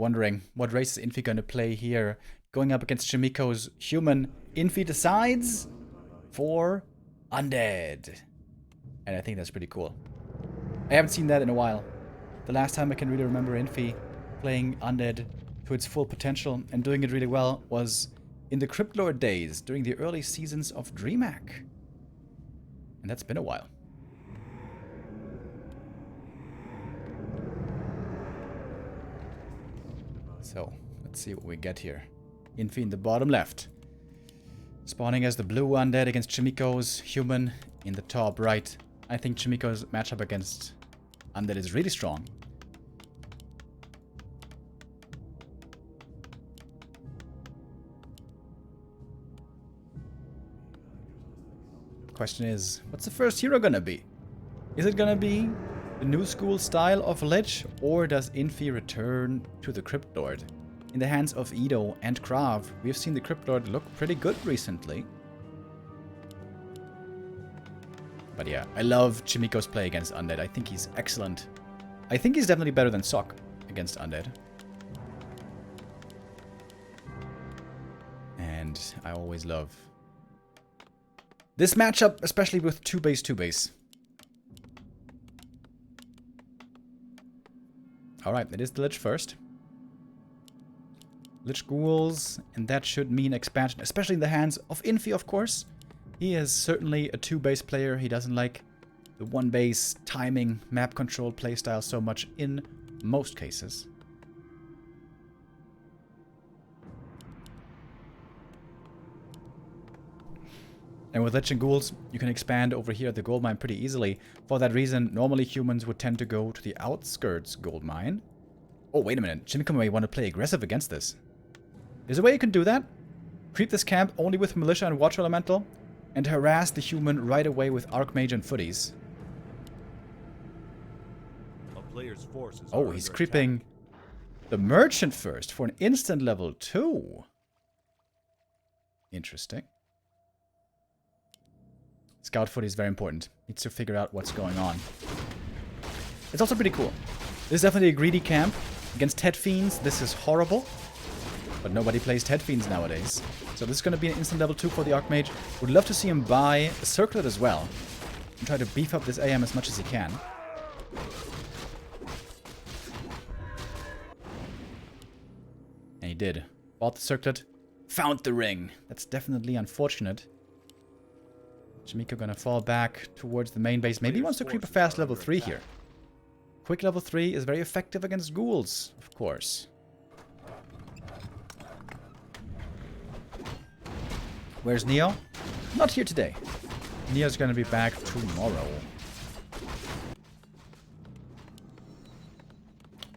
wondering, what race is Infi going to play here? Going up against Chaemiko's human. Infi decides for Undead. And I think that's pretty cool. I haven't seen that in a while. The last time I can really remember Infi playing Undead to its full potential and doing it really well was in the Cryptlord days during the early seasons of DreamHack. And that's been a while. So, let's see what we get here. Infi in the bottom left. Spawning as the blue Undead against Chaemiko's human in the top right. I think Chaemiko's matchup against Undead is really strong. Question is, what's the first hero gonna be? Is it gonna be the new school style of Lich, or does Infi return to the Cryptlord? In the hands of Edo and Krav, we have seen the Cryptlord look pretty good recently. But yeah, I love Chaemiko's play against Undead. I think he's excellent. I think he's definitely better than Sok against Undead. And I always love this matchup, especially with 2-base, 2-base. Alright, it is the Lich first. Lich Ghouls, and that should mean expansion, especially in the hands of Infi, of course. He is certainly a 2-base player. He doesn't like the 1-base timing, map control playstyle so much in most cases. And with Lich and Ghouls, you can expand over here at the gold mine pretty easily. For that reason, normally humans would tend to go to the outskirts gold mine. Oh, wait a minute. Chaemiko may want to play aggressive against this. There's a way you can do that. Creep this camp only with Militia and Watcher Elemental, and harass the human right away with Archmage and Footies. Oh, he's creeping the Merchant first for an instant level 2. Interesting. Scout Footy is very important. Needs to figure out what's going on. It's also pretty cool. This is definitely a greedy camp. Against Ted Fiends, this is horrible. But nobody plays Ted Fiends nowadays. So this is going to be an instant level 2 for the Archmage. Would love to see him buy a Circlet as well. And try to beef up this AM as much as he can. And he did. Bought the Circlet. Found the ring. That's definitely unfortunate. Chaemiko gonna fall back towards the main base. Maybe he wants to creep a fast level 3 here. Quick level 3 is very effective against ghouls, of course. Where's Neo? Not here today. Neo's gonna be back tomorrow.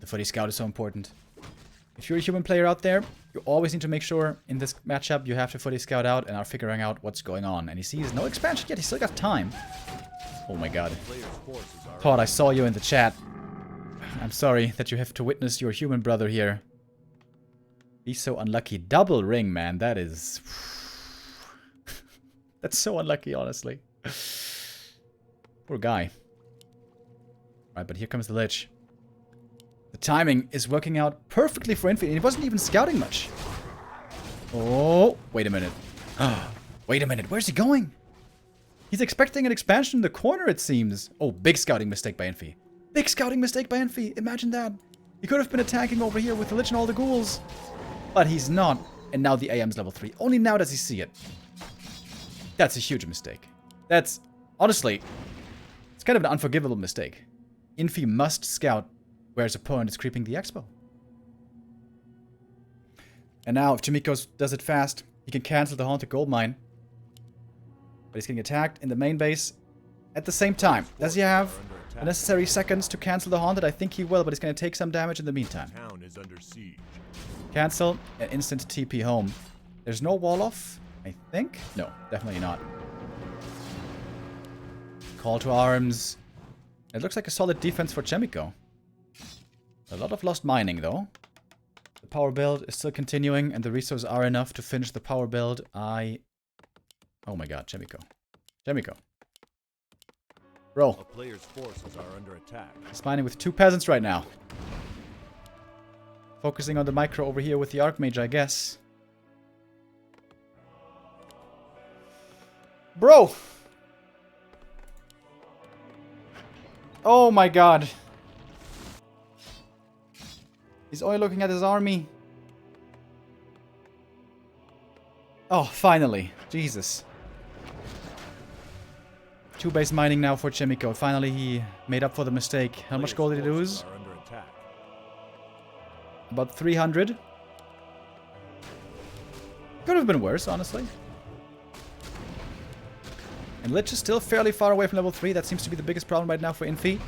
The Footy Scout is so important. If you're a human player out there, you always need to make sure in this matchup you have to Footy Scout out and are figuring out what's going on. And he sees no expansion yet, he's still got time. Oh my god. Todd, I saw you in the chat. I'm sorry that you have to witness your human brother here. He's so unlucky. Double ring, man. That is... That's so unlucky, honestly. Poor guy. Right, but here comes the Lich. The timing is working out perfectly for Infi, and he wasn't even scouting much. Oh, wait a minute. Wait a minute, where's he going? He's expecting an expansion in the corner, it seems. Oh, big scouting mistake by Infi. Big scouting mistake by Infi, imagine that. He could have been attacking over here with the Lich and all the ghouls. But he's not, and now the AM's level 3. Only now does he see it. That's a huge mistake. That's, honestly, it's kind of an unforgivable mistake. Infi must scout where his opponent is creeping the expo. And now, if Chaemiko does it fast, he can cancel the Haunted Gold Mine. But he's getting attacked in the main base at the same time. Does he have the necessary seconds to cancel the Haunted? I think he will, but he's going to take some damage in the meantime. Cancel, and instant TP home. There's no wall off, I think? No, definitely not. Call to arms. It looks like a solid defense for Chaemiko. A lot of lost mining, though. The power build is still continuing, and the resources are enough to finish the power build. Oh my god, Chaemiko. Chaemiko. Bro. A player's forces are under attack. He's mining with 2 peasants right now. Focusing on the micro over here with the Archmage, I guess. Bro! Oh my god. He's only looking at his army. Oh, finally. Jesus. 2 base mining now for Chaemiko. Finally, he made up for the mistake. How much gold did he lose? About 300. Could have been worse, honestly. And Lich is still fairly far away from level 3. That seems to be the biggest problem right now for Infi.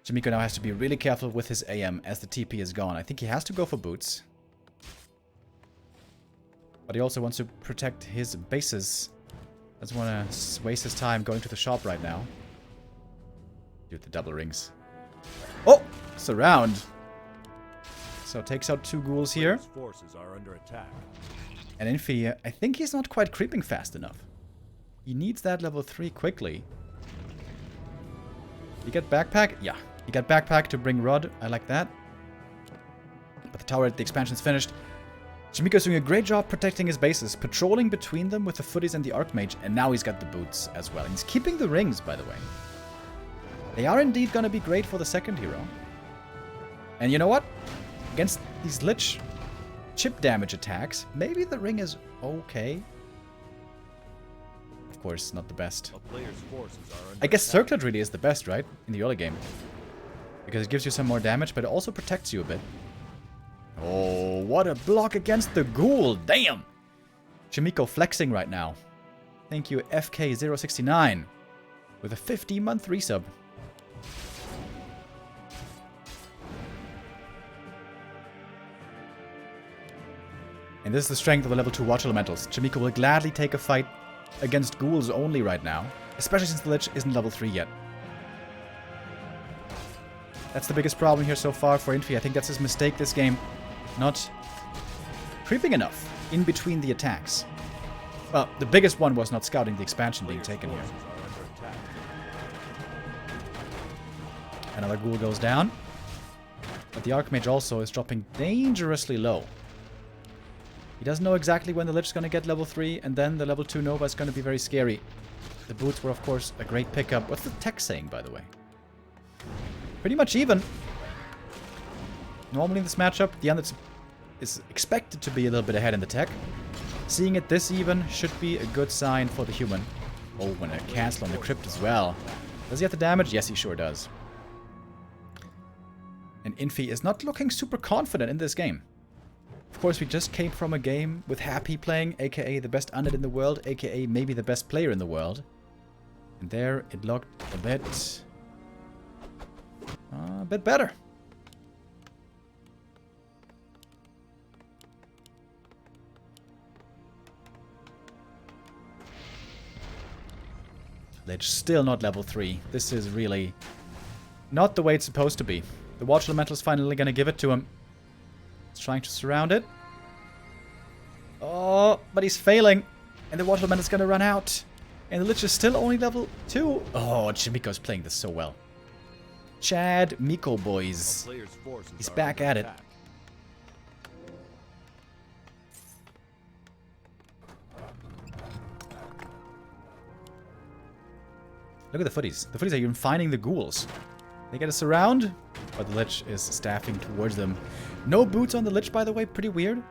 Chaemiko now has to be really careful with his AM as the TP is gone. I think he has to go for boots. But he also wants to protect his bases. Doesn't want to waste his time going to the shop right now. Dude, the double rings. Oh! Surround! So takes out 2 ghouls here. Forces are under attack. And Infi, I think he's not quite creeping fast enough. He needs that level 3 quickly. You get backpack? Yeah. You get backpack to bring Rod. I like that. But the tower, the expansion's finished. Chaemiko's doing a great job protecting his bases, patrolling between them with the footies and the Archmage, and now he's got the boots as well. And he's keeping the rings, by the way. They are indeed going to be great for the second hero. And you know what? Against these Lich chip damage attacks, maybe the ring is okay. Of course, not the best. I guess Circlet really is the best, right? In the early game. Because it gives you some more damage, but it also protects you a bit. Oh, what a block against the ghoul. Damn. Chaemiko flexing right now. Thank you, FK069. With a 50-month resub. And this is the strength of the level 2 Watch Elementals. Chaemiko will gladly take a fight against ghouls only right now. Especially since the Lich isn't level 3 yet. That's the biggest problem here so far for Infi. I think that's his mistake this game. Not creeping enough in between the attacks. Well, the biggest one was not scouting the expansion being taken here. Another ghoul goes down. But the Archmage also is dropping dangerously low. He doesn't know exactly when the Lich is going to get level 3, and then the level 2 Nova is going to be very scary. The boots were, of course, a great pickup. What's the tech saying, by the way? Pretty much even. Normally in this matchup, the Undead is expected to be a little bit ahead in the tech. Seeing it this even should be a good sign for the human. Oh, and a cancel on the crypt as well. Does he have the damage? Yes, he sure does. And Infi is not looking super confident in this game. Of course, we just came from a game with Happy playing, aka the best Undead in the world, aka maybe the best player in the world. And there it looked a bit better. Lich still not level 3. This is really not the way it's supposed to be. The Watch Elemental is finally going to give it to him. He's trying to surround it. Oh, but he's failing. And the Watch Elemental is going to run out. And the Lich is still only level 2. Oh, Chaemiko is playing this so well. Chaemiko, boys. He's back at it. Look at the footies. The footies are even finding the ghouls. They get a surround, but the Lich is staffing towards them. No boots on the Lich, by the way. Pretty weird.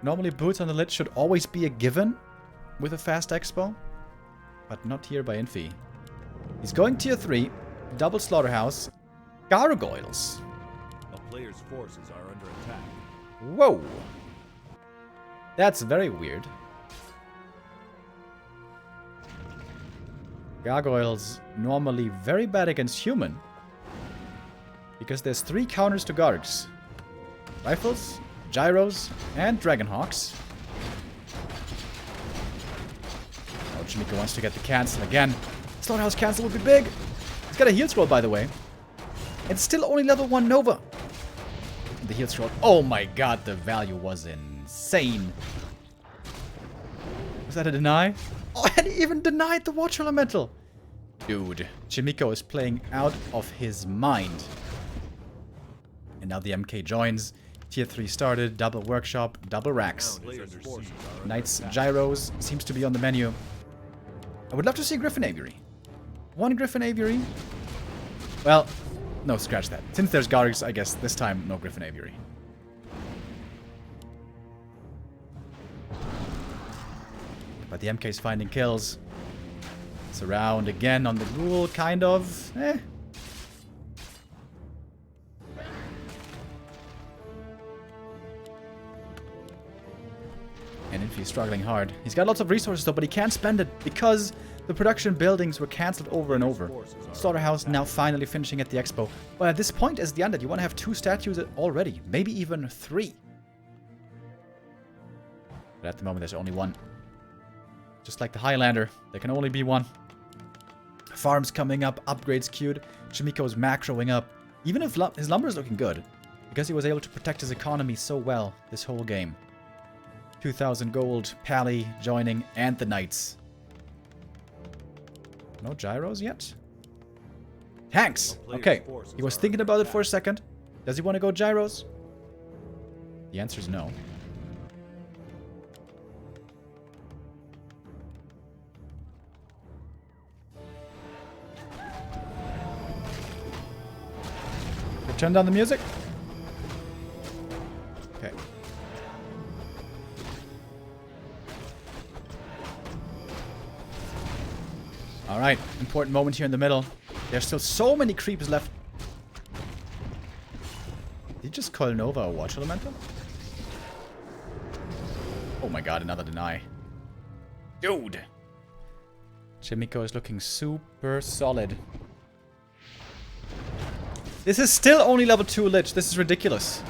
Normally boots on the Lich should always be a given with a fast expo. But not here by Infi. He's going tier 3. Double slaughterhouse. Gargoyles. A player's forces are under attack. Whoa. That's very weird. Gargoyles normally very bad against human. Because there's 3 counters to Gargs. Rifles, Gyros, and Dragonhawks. Oh, Chaemiko wants to get the cancel again. Slaughterhouse cancel would be big. He's got a heal scroll, by the way. It's still only level 1 Nova. The heal scroll. Oh my god, the value was insane. Was that a deny? Oh, and he even denied the Watch Elemental. Dude, Chaemiko is playing out of his mind. And now the MK joins. Tier 3 started, double workshop, double racks. Players' forces are under Knights, attack. gyros seems to be on the menu. I would love to see a Griffin Aviary. One Griffin Aviary? Well, no, scratch that. Since there's Gargs, I guess this time no Griffin Aviary. But the MK's finding kills. Surround again on the ghoul, kind of. And Infi is struggling hard. He's got lots of resources though, but he can't spend it because the production buildings were cancelled over and over. Slaughterhouse now finally finishing at the expo. But at this point, as the undead, you want to have 2 statues already. Maybe even 3. But at the moment, there's only 1. Just like the Highlander, there can only be 1. Farms coming up, upgrades queued. Chaemiko's macroing up. Even if his lumber is looking good, because he was able to protect his economy so well this whole game. 2,000 gold, Pally joining, and the Knights. No gyros yet? Tanks! Okay, he was thinking about it for a second. Does he want to go gyros? The answer is no. Turn down the music. Okay. Alright, important moment here in the middle. There's still so many creeps left. Did he just call Nova a Watch Elemental? Oh my god, another deny. Dude! Chaemiko is looking super solid. This is still only level 2 Lich. This is ridiculous.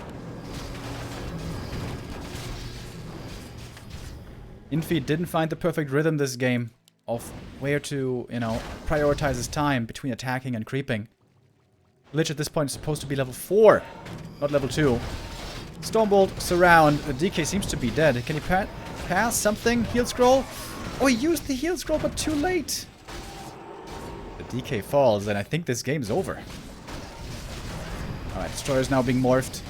Infi didn't find the perfect rhythm this game of where to, you know, prioritize his time between attacking and creeping. Lich at this point is supposed to be level 4, not level 2. Stormbolt, Surround. The DK seems to be dead. Can he pass something? Heal Scroll? Oh, he used the Heal Scroll, but too late. The DK falls, and I think this game's over. Alright, Destroyer is now being morphed.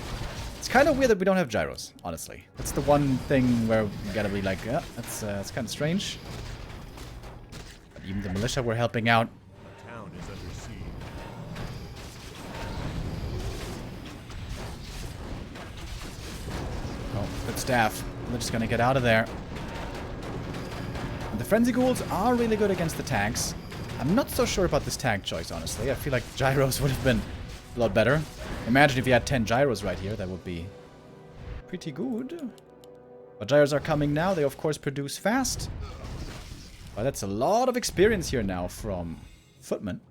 It's kind of weird that we don't have gyros, honestly. That's the one thing where we gotta be like, yeah, that's kind of strange. But even the militia were helping out. The town is under siege. Oh, good staff. They're just gonna get out of there. And the Frenzy Ghouls are really good against the tanks. I'm not so sure about this tank choice, honestly. I feel like gyros would have been a lot better. Imagine if you had 10 gyros right here. That would be pretty good. But gyros are coming now. They, of course, produce fast. But that's a lot of experience here now from Footman.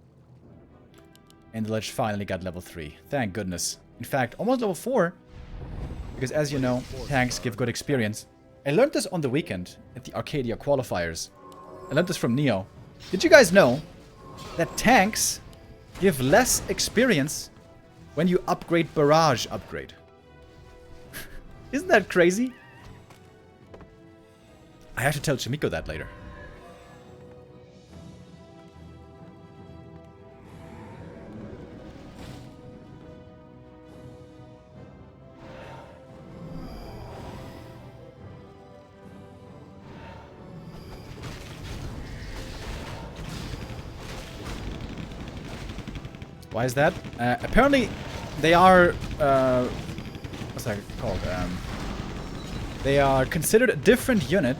And the Lich finally got level 3. Thank goodness. In fact, almost level 4. Because, as you know, tanks give good experience. I learned this on the weekend at the Arcadia qualifiers. I learned this from Neo. Did you guys know that tanks give less experience when you upgrade Barrage upgrade? Isn't that crazy? I have to tell Chaemiko that later. Why is that? Apparently, they are... what's that called? They are considered a different unit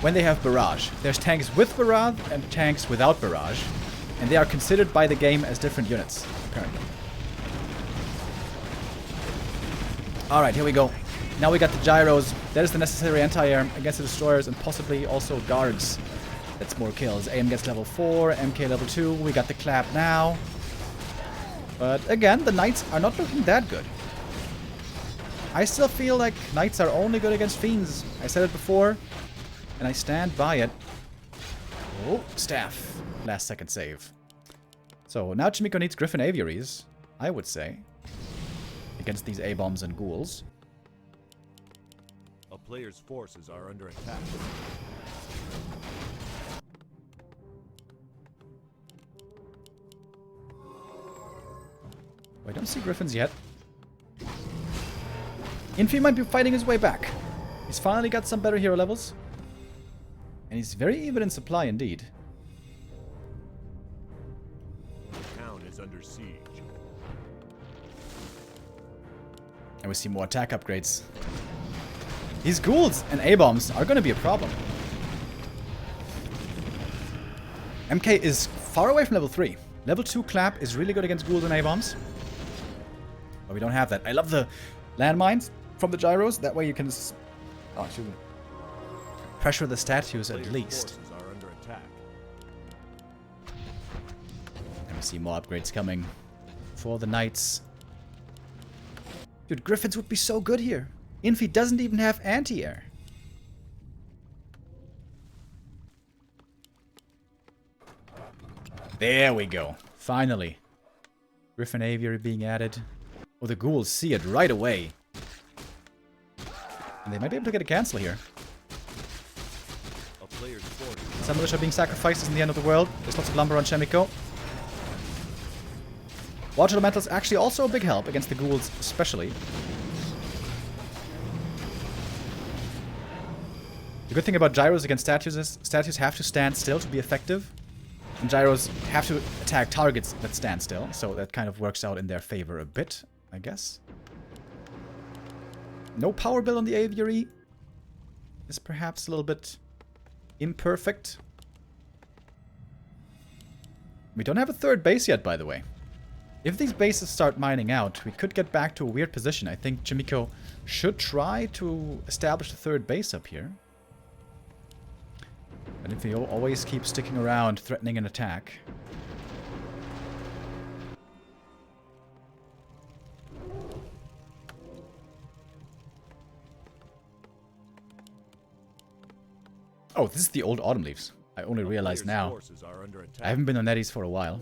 when they have Barrage. There's tanks with Barrage and tanks without Barrage. And they are considered by the game as different units, apparently. Alright, here we go. Now we got the gyros. That is the necessary anti-air against the destroyers and possibly also guards. That's more kills. AM gets level 4, MK level 2. We got the clap now. But again, the Knights are not looking that good. I still feel like Knights are only good against Fiends. I said it before, and I stand by it. Oh, staff. Last second save. So now Chaemiko needs Griffin Aviaries, I would say, against these A-bombs and ghouls. A player's forces are under attack. I don't see Griffins yet. Infi might be fighting his way back. He's finally got some better hero levels. And he's very even in supply indeed. The town is under siege. And we see more attack upgrades. These ghouls and A-bombs are going to be a problem. MK is far away from level 3. Level 2 clap is really good against ghouls and A-bombs. But we don't have that. I love the landmines from the gyros. That way you can pressure the statues at least. Forces are under attack. And we see more upgrades coming for the knights. Dude, Griffins would be so good here. Infi doesn't even have anti-air. There we go. Finally. Griffin Aviary being added. Oh, the ghouls see it right away. And they might be able to get a cancel here. A player's force. Some militia being sacrificed isn't the end of the world. There's lots of lumber on Chaemiko. Water elementals actually also a big help against the ghouls especially. The good thing about gyros against statues is statues have to stand still to be effective. And gyros have to attack targets that stand still. So that kind of works out in their favor a bit, I guess. No power build on the aviary is perhaps a little bit imperfect. We don't have a third base yet, by the way. If these bases start mining out, we could get back to a weird position. I think Chaemiko should try to establish a third base up here. But if he always keeps sticking around, threatening an attack. Oh, this is the old autumn leaves. I only realized now. I haven't been on Netties for a while.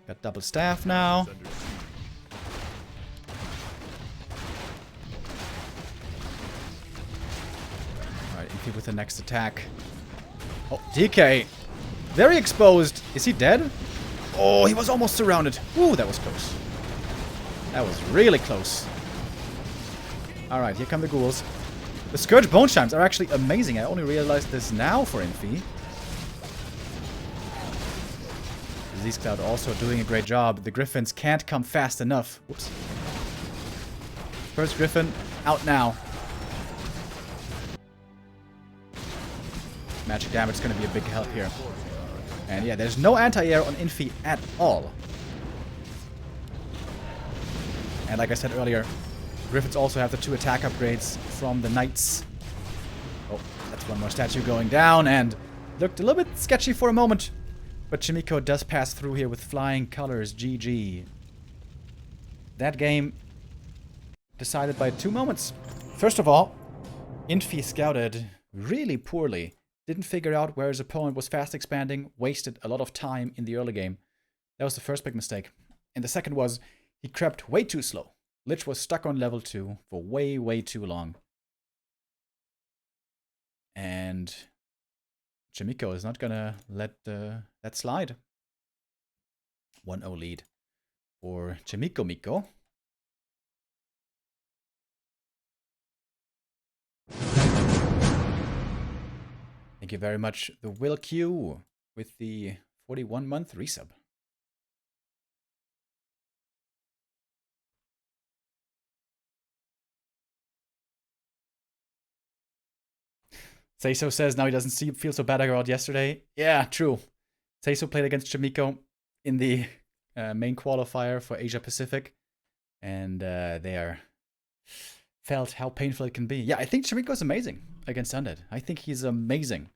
Got double staff now. Alright, Infi with the next attack. Oh, DK. Very exposed. Is he dead? Oh, he was almost surrounded. Ooh, that was close. That was really close. Alright, here come the ghouls. The Scourge Bone Chimes are actually amazing. I only realized this now for Infi. Disease Cloud also doing a great job. The Griffins can't come fast enough. Whoops. First Griffin, out now. Magic damage is going to be a big help here. And yeah, there's no anti-air on Infi at all. And like I said earlier, Griffins also have the 2 attack upgrades from the Knights. Oh, that's one more statue going down, and looked a little bit sketchy for a moment. But Chaemiko does pass through here with flying colors. GG. That game decided by 2 moments. First of all, Infi scouted really poorly. Didn't figure out where his opponent was fast expanding. Wasted a lot of time in the early game. That was the first big mistake. And the second was, he crept way too slow. Lich was stuck on level 2 for way, way too long. And Chaemiko is not gonna let that slide. 1-0 lead for Chaemiko. Thank you very much, the Will Q, with the 41-month resub. Seiso says now he doesn't feel so bad about yesterday. Yeah, true. Seiso played against Chaemiko in the main qualifier for Asia Pacific. And they felt how painful it can be. Yeah, I think Chaemiko is amazing against Undead. I think he's amazing.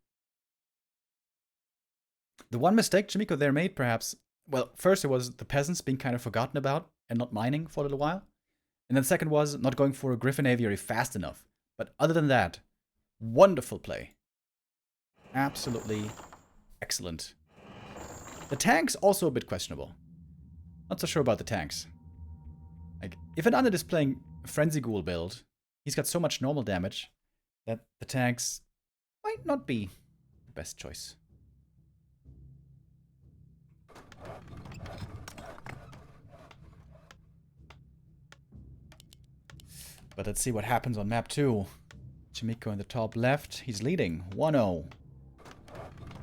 The one mistake Chaemiko there made, perhaps, well, first it was the peasants being kind of forgotten about and not mining for a little while. And then second was not going for a Griffin Aviary fast enough. But other than that, wonderful play. Absolutely excellent. The tanks also a bit questionable. Not so sure about the tanks. Like, if an Undead is playing a Frenzy Ghoul build, he's got so much normal damage that the tanks might not be the best choice. But let's see what happens on map 2. Chaemiko in the top left. He's leading 1-0.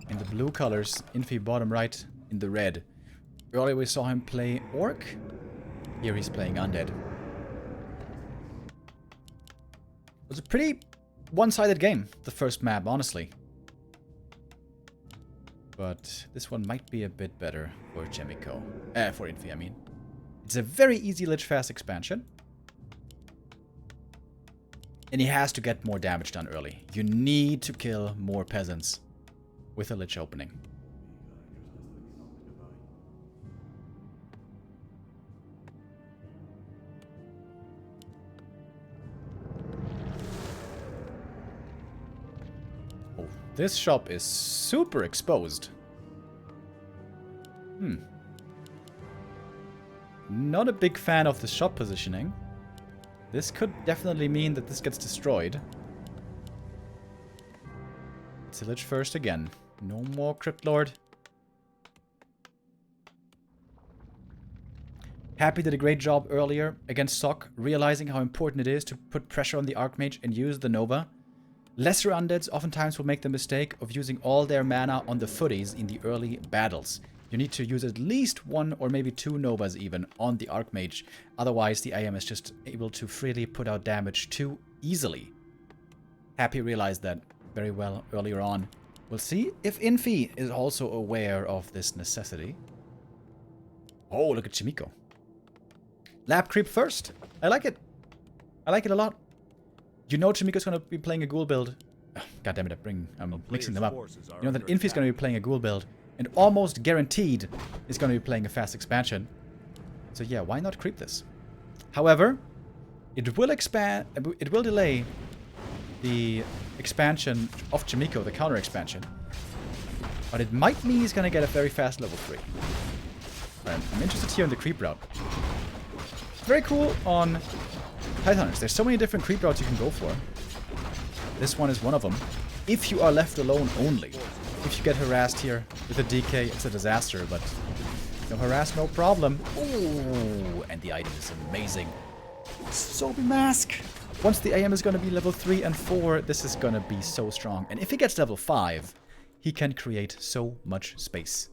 In the blue colors, Infi bottom right in the red. Earlier we saw him play Orc. Here he's playing Undead. It was a pretty one-sided game, the first map, honestly. But this one might be a bit better for Chaemiko. For Infi, I mean. It's a very easy Lich Fast expansion. And he has to get more damage done early. You need to kill more peasants with a Lich opening. Oh, this shop is super exposed. Not a big fan of the shop positioning. This could definitely mean that this gets destroyed. Tillage first again. No more Crypt Lord. Happy did a great job earlier against Sok, realizing how important it is to put pressure on the Archmage and use the Nova. Lesser undeads oftentimes will make the mistake of using all their mana on the footies in the early battles. You need to use at least 1 or maybe 2 Novas even on the Archmage. Otherwise, the AM is just able to freely put out damage too easily. Happy realized that very well earlier on. We'll see if Infi is also aware of this necessity. Oh, look at Chaemiko. Lab creep first. I like it. I like it a lot. You know Chaemiko's going to be playing a ghoul build. Oh, God damn it, I'm mixing them up. You know that Infi's going to be playing a ghoul build. And almost guaranteed is going to be playing a fast expansion. So yeah, why not creep this? However, it will expand. It will delay the expansion of Chaemiko, the counter expansion. But it might mean he's going to get a very fast level 3. I'm interested here in the creep route. Very cool on Titaners. There's so many different creep routes you can go for. This one is one of them. If you are left alone only. If you get harassed here with a DK, it's a disaster, but no harass, no problem. Ooh, and the item is amazing. Zombie Mask! Once the AM is going to be level 3 and 4, this is going to be so strong. And if he gets level 5, he can create so much space.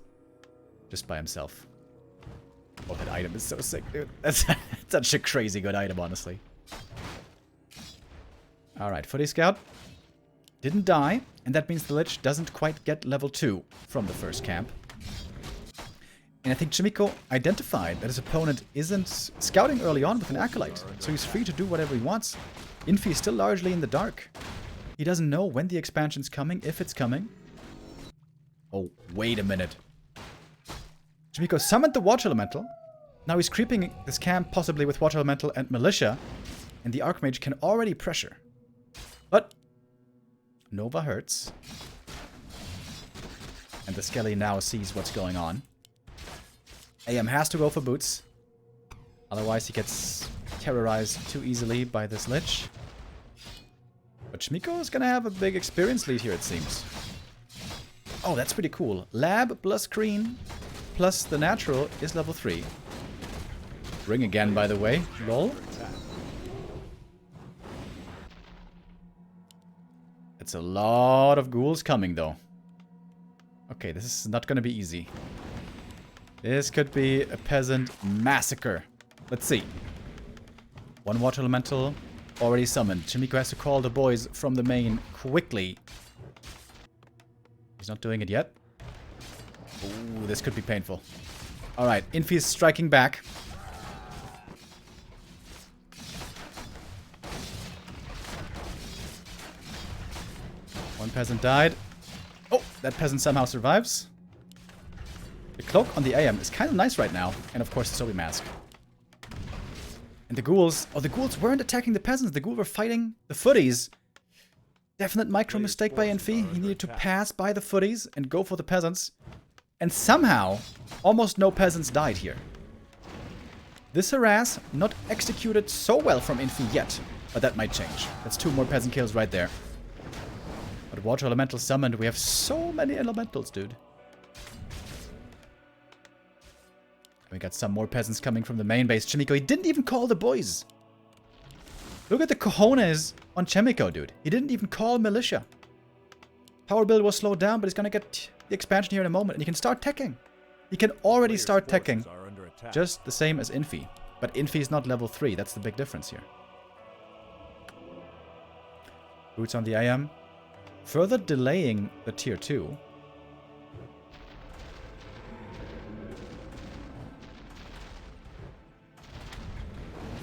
Just by himself. Oh, that item is so sick, dude. That's such a crazy good item, honestly. Alright, Footy Scout. Didn't die, and that means the Lich doesn't quite get level 2 from the first camp. And I think Chaemiko identified that his opponent isn't scouting early on with an Acolyte, so he's free to do whatever he wants. Infi is still largely in the dark. He doesn't know when the expansion's coming, if it's coming. Oh, wait a minute. Chaemiko summoned the Watch Elemental. Now he's creeping this camp possibly with Watch Elemental and Militia, and the Archmage can already pressure. But Nova hurts. And the Skelly now sees what's going on. AM has to go for boots. Otherwise he gets terrorized too easily by this Lich. But Chaemiko is gonna have a big experience lead here, it seems. Oh, that's pretty cool. Lab plus Green plus the natural is level 3. Ring again, by the way. Lol. It's a lot of ghouls coming, though. Okay, this is not going to be easy. This could be a peasant massacre. Let's see. One Water Elemental already summoned. Chaemiko has to call the boys from the main quickly. He's not doing it yet. Ooh, this could be painful. Alright, Infi is striking back. One peasant died. Oh, that peasant somehow survives. The cloak on the AM is kind of nice right now. And of course the Zombie Mask. And the ghouls... Oh, the ghouls weren't attacking the peasants. The ghouls were fighting the footies. Definite micro mistake by Infi. He needed to pass by the footies and go for the peasants. And somehow, almost no peasants died here. This harass not executed so well from Infi yet. But that might change. That's 2 more peasant kills right there. But Water Elemental summoned. We have so many elementals, dude. We got some more peasants coming from the main base. Chaemiko, he didn't even call the boys. Look at the cojones on Chaemiko, dude. He didn't even call militia. Power build was slowed down, but he's gonna get the expansion here in a moment. And he can start teching. He can already start teching. Just the same as Infi. But Infi is not level 3. That's the big difference here. Boots on the IM. Further delaying the tier 2.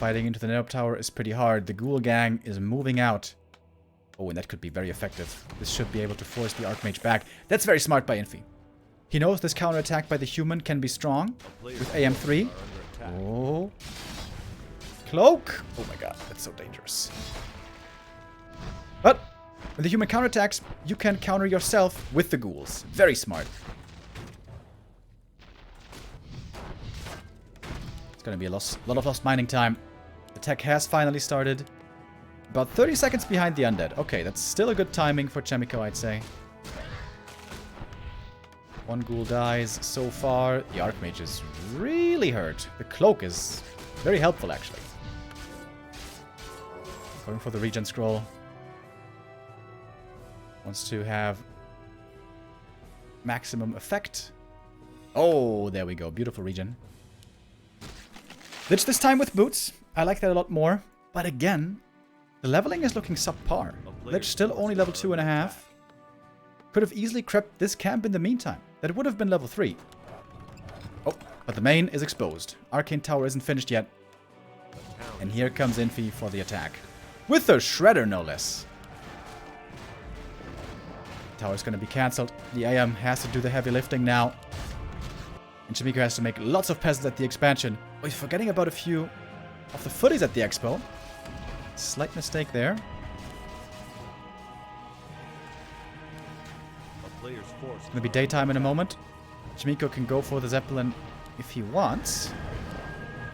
Fighting into the Netop Tower is pretty hard. The Ghoul Gang is moving out. Oh, and that could be very effective. This should be able to force the Archmage back. That's very smart by Infi. He knows this counterattack by the human can be strong with AM3. Oh. Cloak! Oh my god, that's so dangerous. But when the human counterattacks, you can counter yourself with the ghouls. Very smart. It's gonna be a lot of lost mining time. The tech has finally started. About 30 seconds behind the undead. Okay, that's still a good timing for Chaemiko, I'd say. One ghoul dies so far. The Archmage is really hurt. The cloak is very helpful, actually. Going for the regen scroll. Wants to have maximum effect. Oh, there we go. Beautiful regen. Lich this time with boots. I like that a lot more. But again, the leveling is looking subpar. Lich still only level 2.5. Could have easily crept this camp in the meantime. That would have been level 3. Oh, but the main is exposed. Arcane Tower isn't finished yet. And here comes Infi for the attack. With a Shredder, no less. The tower's going to be cancelled. The AM has to do the heavy lifting now. And Chaemiko has to make lots of peasants at the expansion. Oh, he's forgetting about a few of the footies at the expo. Slight mistake there. It's going to be daytime in a moment. Chaemiko can go for the Zeppelin if he wants.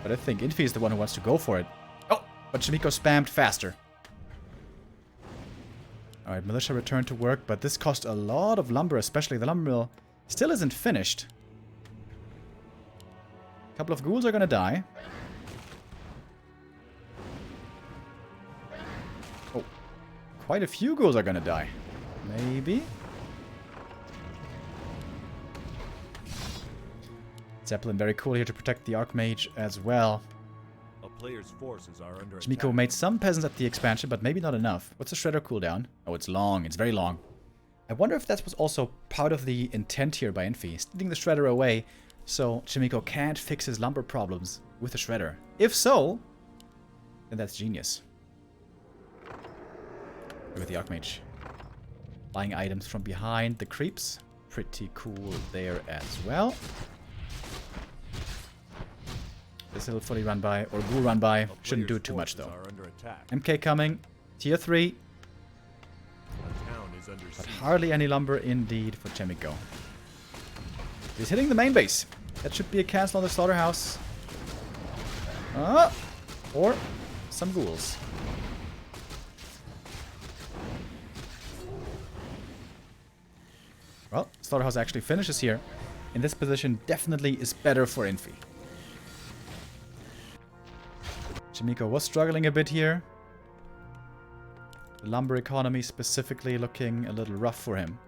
But I think Infi is the one who wants to go for it. Oh, but Chaemiko spammed faster. Alright, Militia returned to work, but this cost a lot of lumber, especially the lumber mill still isn't finished. A couple of ghouls are going to die. Oh, quite a few ghouls are going to die. Maybe. Zeppelin very cool here to protect the Archmage as well. A player's forces are under Chaemiko attack. made some peasants at the expansion, but maybe not enough. What's the Shredder cooldown? Oh, it's long. It's very long. I wonder if that was also part of the intent here by Infi, stealing the Shredder away so Chaemiko can't fix his lumber problems with the Shredder. If so, then that's genius. Look at the Archmage. Buying items from behind the creeps. Pretty cool there as well. This little footy run by, or ghoul run by, shouldn't do too much though. MK coming, tier 3. But hardly any lumber indeed for Chaemiko. He's hitting the main base. That should be a cancel on the slaughterhouse. Or some ghouls. Well, slaughterhouse actually finishes here. In this position definitely is better for Infi. Chaemiko was struggling a bit here. The lumber economy specifically looking a little rough for him.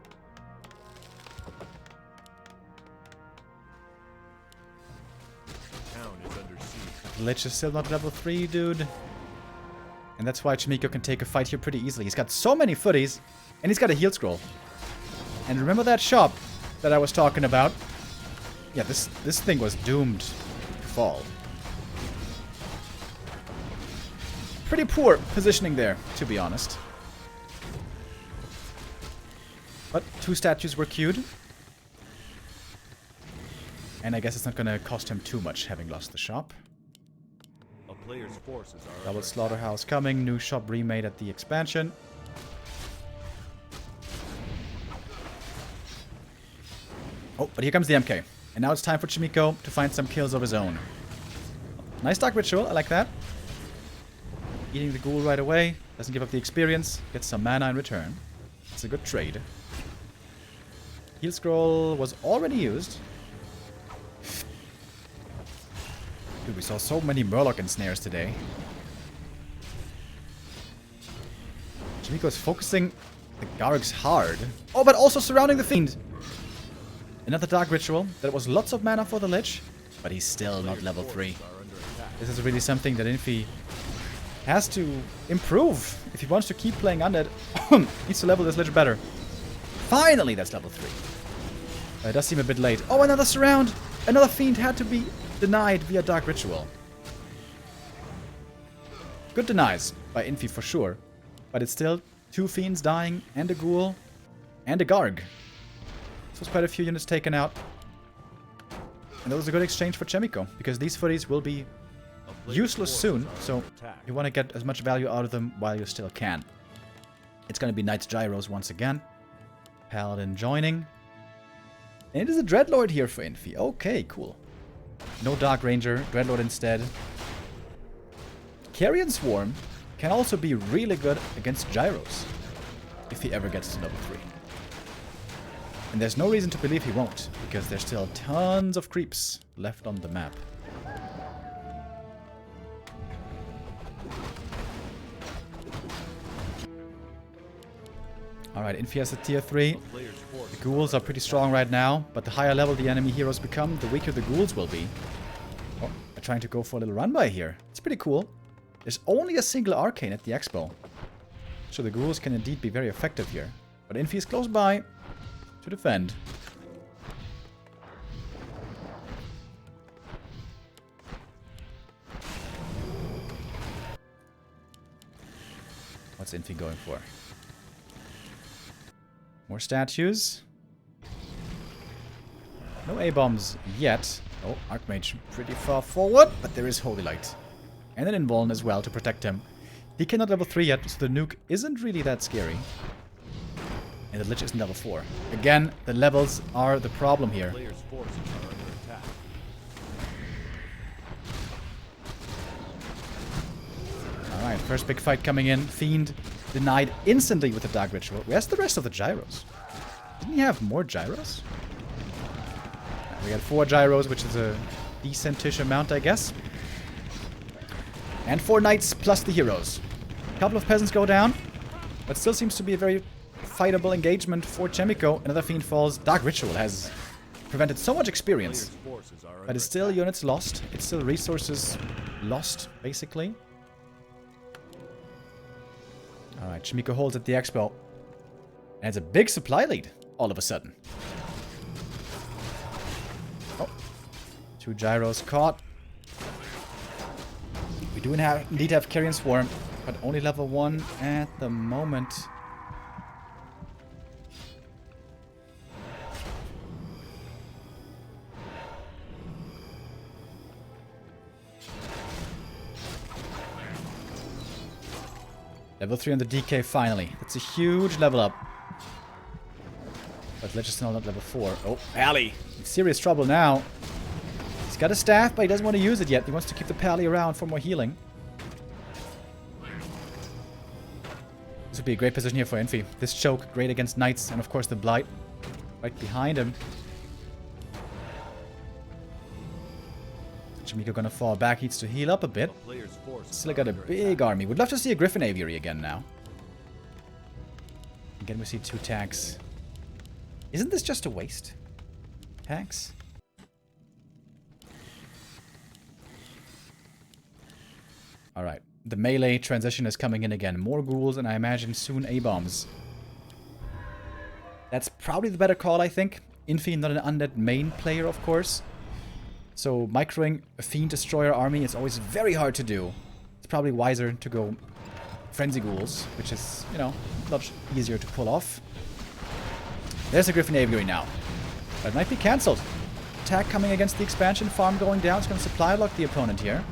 Town is under siege. The Lich is still not level 3, dude. And that's why Chaemiko can take a fight here pretty easily. He's got so many footies, and he's got a heal scroll. And remember that shop that I was talking about? Yeah, this thing was doomed to fall. Pretty poor positioning there, to be honest. But 2 statues were queued. And I guess it's not going to cost him too much having lost the shop. A player's forces are Double under slaughterhouse coming. New shop remade at the expansion. Oh, but here comes the MK. And now it's time for Chaemiko to find some kills of his own. Nice Dark Ritual, I like that. Eating the ghoul right away. Doesn't give up the experience. Gets some mana in return. It's a good trade. Heal scroll was already used. Dude, we saw so many Murloc ensnares today. Chaemiko is focusing the Gargs hard. Oh, but also surrounding the Fiend. Another Dark Ritual. That was lots of mana for the Lich, but he's still not level 3. This is really something that Infi has to improve. If he wants to keep playing Undead, needs to level this Lich better. Finally, that's level 3. It does seem a bit late. Oh, another surround! Another Fiend had to be denied via Dark Ritual. Good denies by Infi for sure. But it's still 2 Fiends dying, and a Ghoul, and a Garg. This was quite a few units taken out. And that was a good exchange for Chaemiko, because these footies will be useless soon, so you want to get as much value out of them while you still can. It's going to be Knight's Gyros once again. Paladin joining. And it is a Dreadlord here for Infi. Okay, cool. No Dark Ranger, Dreadlord instead. Carrion Swarm can also be really good against Gyros, if he ever gets to level 3. And there's no reason to believe he won't, because there's still tons of creeps left on the map. Alright, Infi has a tier 3. The ghouls are pretty strong right now, but the higher level the enemy heroes become, the weaker the ghouls will be. Oh, they're trying to go for a little run by here. It's pretty cool. There's only a single arcane at the expo, so the ghouls can indeed be very effective here. But Infi is close by to defend. What's Infi going for? More statues. No A-bombs yet. Oh, Archmage pretty far forward, but there is Holy Light. And an Invuln as well to protect him. He cannot level 3 yet, so the nuke isn't really that scary. And the Lich isn't level 4. Again, the levels are the problem here. Alright, first big fight coming in. Fiend denied instantly with the Dark Ritual. Where's the rest of the Gyros? Didn't he have more Gyros? We had 4 Gyros, which is a decentish amount, I guess. And 4 Knights plus the heroes. A couple of peasants go down, but still seems to be a very fightable engagement for Chaemiko. Another Fiend falls. Dark Ritual has prevented so much experience, but it's still units lost. It's still resources lost, basically. Alright, Chaemiko holds at the expo. And it's a big supply lead, all of a sudden. Oh. 2 Gyros caught. We do indeed have Carrion Swarm, but only level 1 at the moment. Level 3 on the DK finally. That's a huge level up. But Lich is still not level 4. Oh, Pally! In serious trouble now. He's got a staff, but he doesn't want to use it yet. He wants to keep the Pally around for more healing. This would be a great position here for Infi. This choke, great against Knights, and of course the Blight right behind him. Chaemiko gonna fall back, needs to heal up a bit. Still got a big army. Would love to see a Griffin Aviary again now. Again we see 2 tags. Isn't this just a waste? Tags? Alright. The melee transition is coming in again. More ghouls and I imagine soon A-bombs. That's probably the better call, I think. Infi, not an undead main player, of course. So microing a Fiend Destroyer army is always very hard to do. It's probably wiser to go Frenzy Ghouls, which is, you know, much easier to pull off. There's a Griffin Aviary now. But it might be cancelled. Attack coming against the expansion, farm going down. It's going to supply lock the opponent here.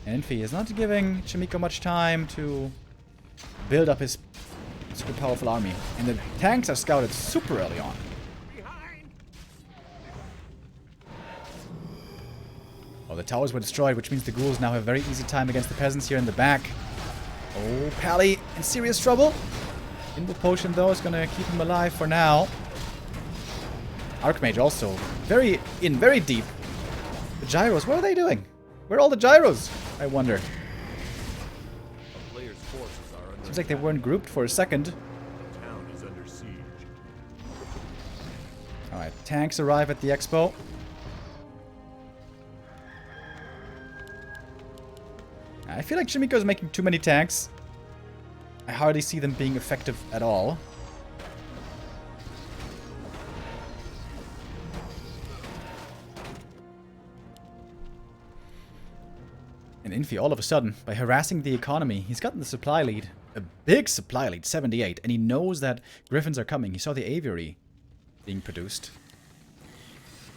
And Infi is not giving Chaemiko much time to build up his super powerful army. And the tanks are scouted super early on. Oh, the towers were destroyed, which means the ghouls now have a very easy time against the peasants here in the back. Oh, Pally in serious trouble. Invo Potion, though, is going to keep him alive for now. Archmage also very deep. The Gyros, what are they doing? Where are all the Gyros? I wonder. Seems like they weren't grouped for a second. The town is under siege. Alright, tanks arrive at the expo. I feel like Chaemiko is making too many tanks. I hardly see them being effective at all. And Infi, all of a sudden, by harassing the economy, he's gotten the supply lead. A big supply lead, 78. And he knows that griffins are coming. He saw the aviary being produced.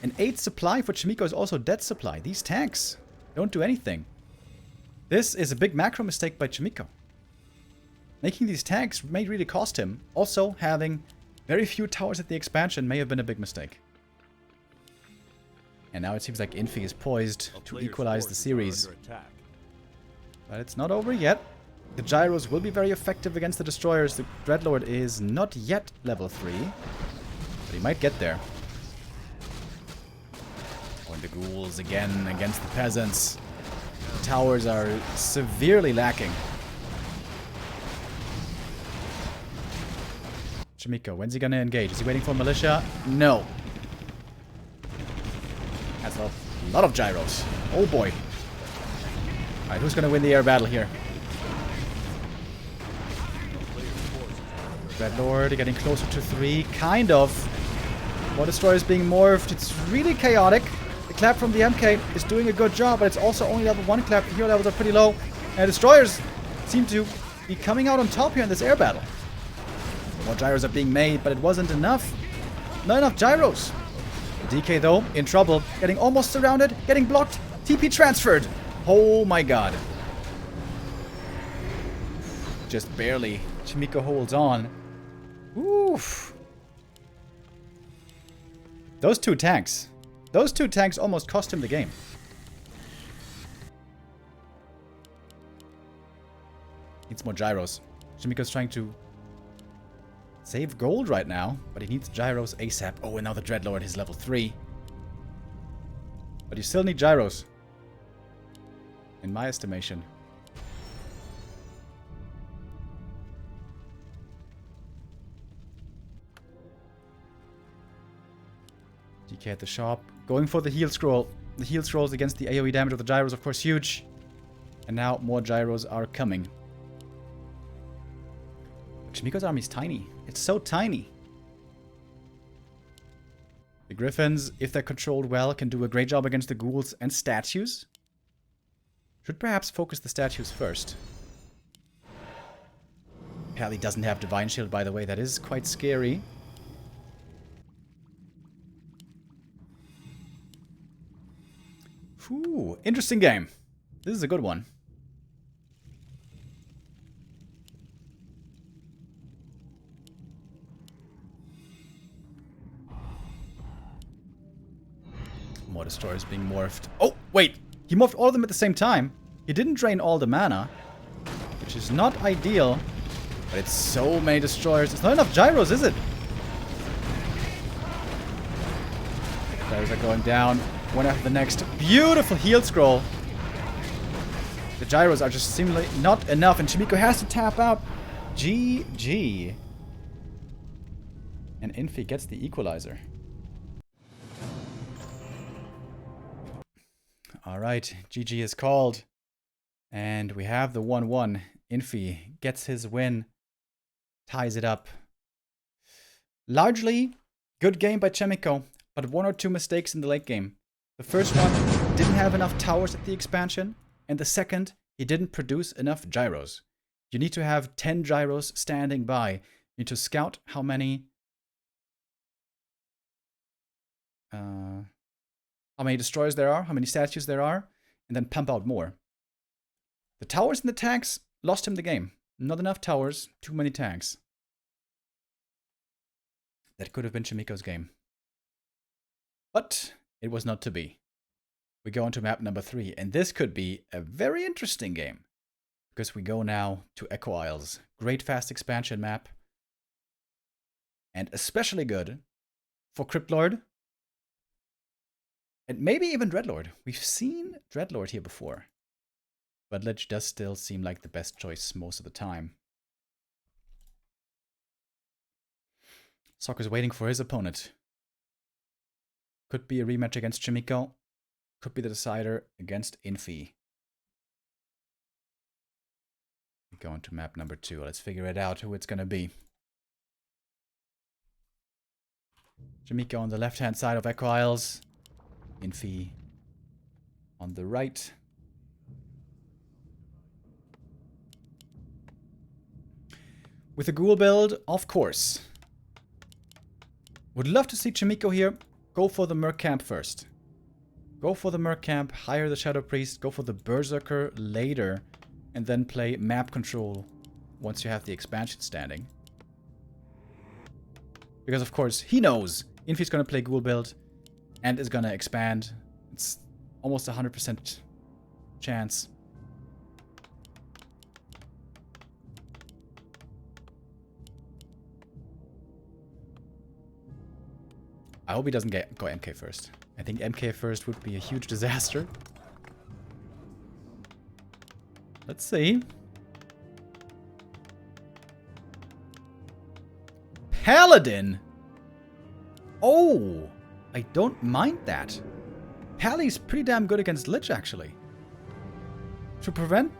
An 8 supply for Chaemiko is also dead supply. These tanks don't do anything. This is a big macro mistake by Chaemiko. Making these tanks may really cost him. Also, having very few towers at the expansion may have been a big mistake. And now it seems like Infi is poised to equalize the series. But it's not over yet. The gyros will be very effective against the destroyers. The Dreadlord is not yet level 3. But he might get there. Oh, and the ghouls again against the peasants. The towers are severely lacking. Chaemiko, when's he gonna engage? Is he waiting for militia? No. That's a lot of gyros. Oh boy. Alright, who's gonna win the air battle here? Dreadlord getting closer to 3. Kind of. More destroyers being morphed. It's really chaotic. The clap from the MK is doing a good job, but it's also only level 1 clap. The hero levels are pretty low. And destroyers seem to be coming out on top here in this air battle. More gyros are being made, but it wasn't enough. Not enough gyros. DK, though, in trouble. Getting almost surrounded. Getting blocked. TP transferred. Oh my god. Just barely. Chaemiko holds on. Oof. Those two tanks almost cost him the game. Needs more gyros. Chaemiko's trying to save gold right now, but he needs gyros ASAP. Oh, and now the Dreadlord is level 3. But you still need gyros. In my estimation. DK at the shop. Going for the heal scroll. The heal scrolls against the AoE damage of the gyros, of course, huge. And now more gyros are coming. Chaemiko's army is tiny. It's so tiny. The griffins, if they're controlled well, can do a great job against the ghouls and statues. Should perhaps focus the statues first. Pally doesn't have Divine Shield, by the way. That is quite scary. Ooh, interesting game. This is a good one. More destroyers being morphed. Oh, wait! He morphed all of them at the same time. He didn't drain all the mana, which is not ideal. But it's so many destroyers. It's not enough gyros, is it? Gyros are going down. One after the next. Beautiful heal scroll. The gyros are just seemingly not enough, and Chaemiko has to tap out. GG. And Infi gets the equalizer. Alright, GG is called. And we have the 1-1. Infi gets his win. Ties it up. Largely, good game by Chaemiko, but 1 or 2 mistakes in the late game. The first one, didn't have enough towers at the expansion, and the second, he didn't produce enough gyros. You need to have 10 gyros standing by. You need to scout how many destroyers there are, how many statues there are, and then pump out more. The towers and the tanks lost him the game. Not enough towers, too many tanks. That could have been Chaemiko's game. But it was not to be. We go on to map number 3, and this could be a very interesting game. Because we go now to Echo Isles. Great fast expansion map. And especially good for Cryptlord. And maybe even Dreadlord. We've seen Dreadlord here before. But Lich does still seem like the best choice most of the time. Sokka's waiting for his opponent. Could be a rematch against Chaemiko. Could be the decider against Infi. Going to map number 2. Let's figure it out who it's gonna be. Chaemiko on the left-hand side of Echo Isles. Infi on the right. With a ghoul build, of course. Would love to see Chaemiko here. Go for the Merc Camp first. Go for the Merc Camp, hire the Shadow Priest, go for the Berserker later, and then play map control once you have the expansion standing. Because of course, he knows Infi's gonna play ghoul build and is gonna expand. It's almost 100% chance. I hope he doesn't go MK first. I think MK first would be a huge disaster. Let's see. Paladin! Oh! I don't mind that. Pally's pretty damn good against Lich, actually. To prevent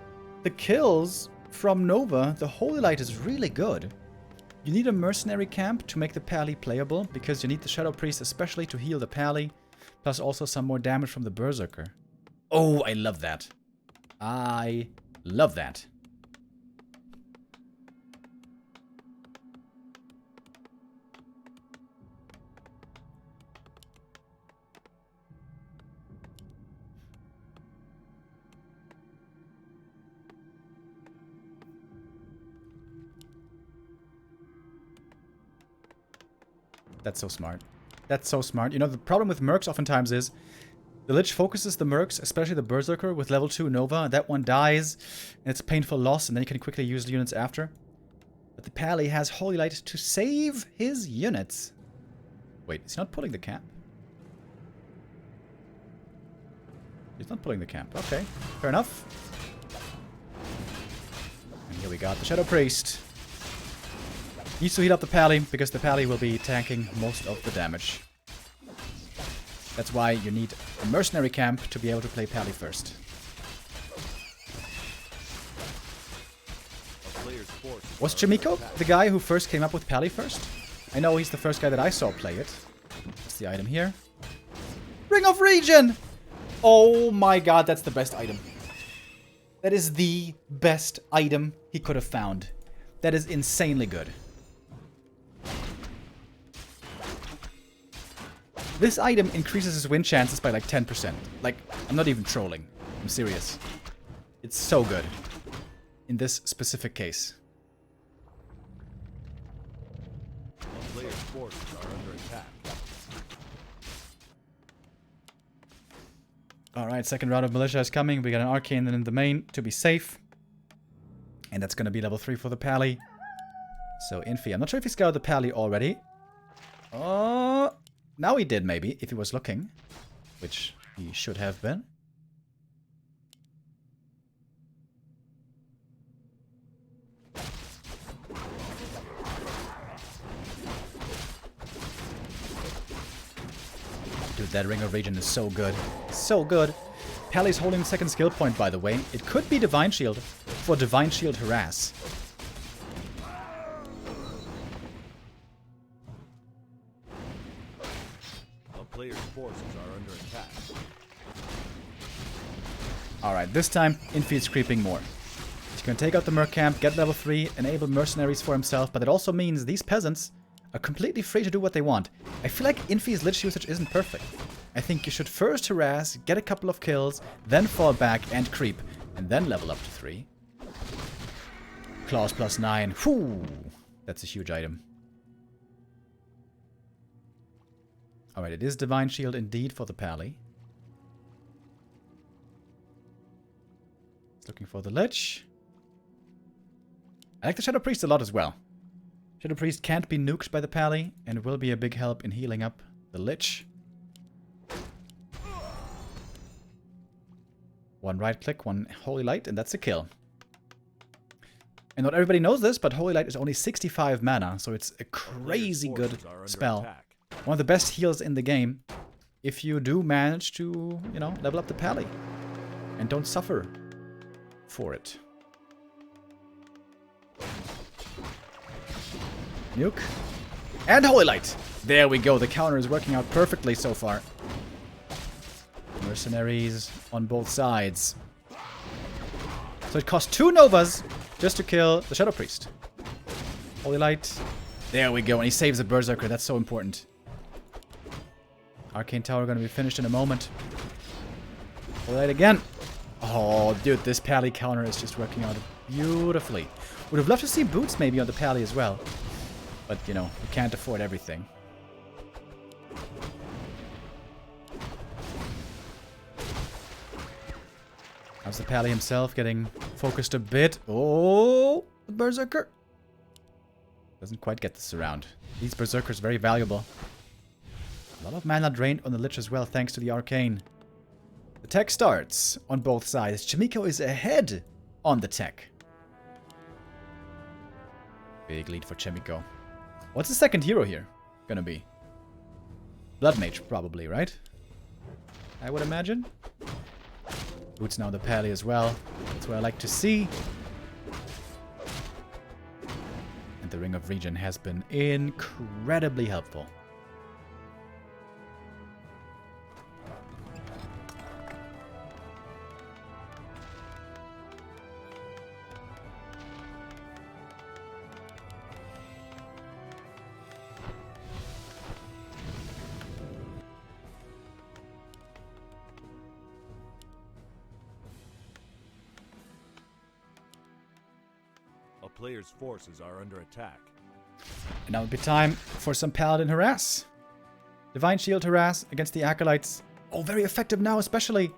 the kills from Nova, the Holy Light is really good. You need a mercenary camp to make the Pally playable, because you need the Shadow Priest especially to heal the Pally, plus also some more damage from the Berserker. Oh, I love that. I love that. That's so smart. That's so smart. You know, the problem with Mercs oftentimes is the Lich focuses the Mercs, especially the Berserker, with level 2 Nova. That one dies, and it's a painful loss, and then you can quickly use the units after. But the Pally has Holy Light to save his units. Wait, is he not pulling the camp? He's not pulling the camp. Okay, fair enough. And here we got the Shadow Priest. Needs to heat up the Pally, because the Pally will be tanking most of the damage. That's why you need a mercenary camp to be able to play Pally first. Was Chaemiko the guy who first came up with Pally first? I know he's the first guy that I saw play it. What's the item here? Ring of Regen! Oh my god, that's the best item. That is the best item he could have found. That is insanely good. This item increases his win chances by like 10%. Like, I'm not even trolling. I'm serious. It's so good. In this specific case. Player's forces are under attack. Alright, second round of Militia is coming. We got an Arcane in the main to be safe. And that's gonna be level 3 for the Pally. So, Infi. I'm not sure if he scouted the Pally already. Oh... Now he did, maybe, if he was looking. Which he should have been. Dude, that Ring of Regen is so good. So good. Pally's holding the second skill point, by the way. It could be Divine Shield for Divine Shield Harass. Player's forces are under attack. Alright, this time, Infi is creeping more. He can take out the Merc Camp, get level 3, enable mercenaries for himself, but it also means these peasants are completely free to do what they want. I feel like Infi's Lich usage isn't perfect. I think you should first harass, get a couple of kills, then fall back and creep, and then level up to 3. Claws plus 9. Whew! That's a huge item. Alright, it is Divine Shield indeed for the Pally. It's looking for the Lich. I like the Shadow Priest a lot as well. Shadow Priest can't be nuked by the Pally and will be a big help in healing up the Lich. One right click, one Holy Light, and that's a kill. And not everybody knows this, but Holy Light is only 65 mana, so it's a crazy good spell. One of the best heals in the game, if you do manage to, you know, level up the pally. And don't suffer for it. Nuke. And Holy Light! There we go, the counter is working out perfectly so far. Mercenaries on both sides. So it costs 2 Novas just to kill the Shadow Priest. Holy Light. There we go, and he saves the Berserker. That's so important. Arcane Tower going to be finished in a moment. Holy Light again. Oh, dude, this pally counter is just working out beautifully. Would have loved to see boots maybe on the pally as well. But, you know, we can't afford everything. How's the pally himself getting focused a bit? Oh, the Berserker. Doesn't quite get this around. These Berserkers very valuable. A lot of mana drained on the Lich as well, thanks to the Arcane. The tech starts on both sides. Chaemiko is ahead on the tech. Big lead for Chaemiko. What's the second hero here gonna be? Blood Mage, probably, right? I would imagine. Boots now the pally as well. That's what I like to see. And the Ring of Regen has been incredibly helpful. A player's forces are under attack. And now it would be time for some Paladin Harass. Divine Shield Harass against the Acolytes. Oh, very effective now, especially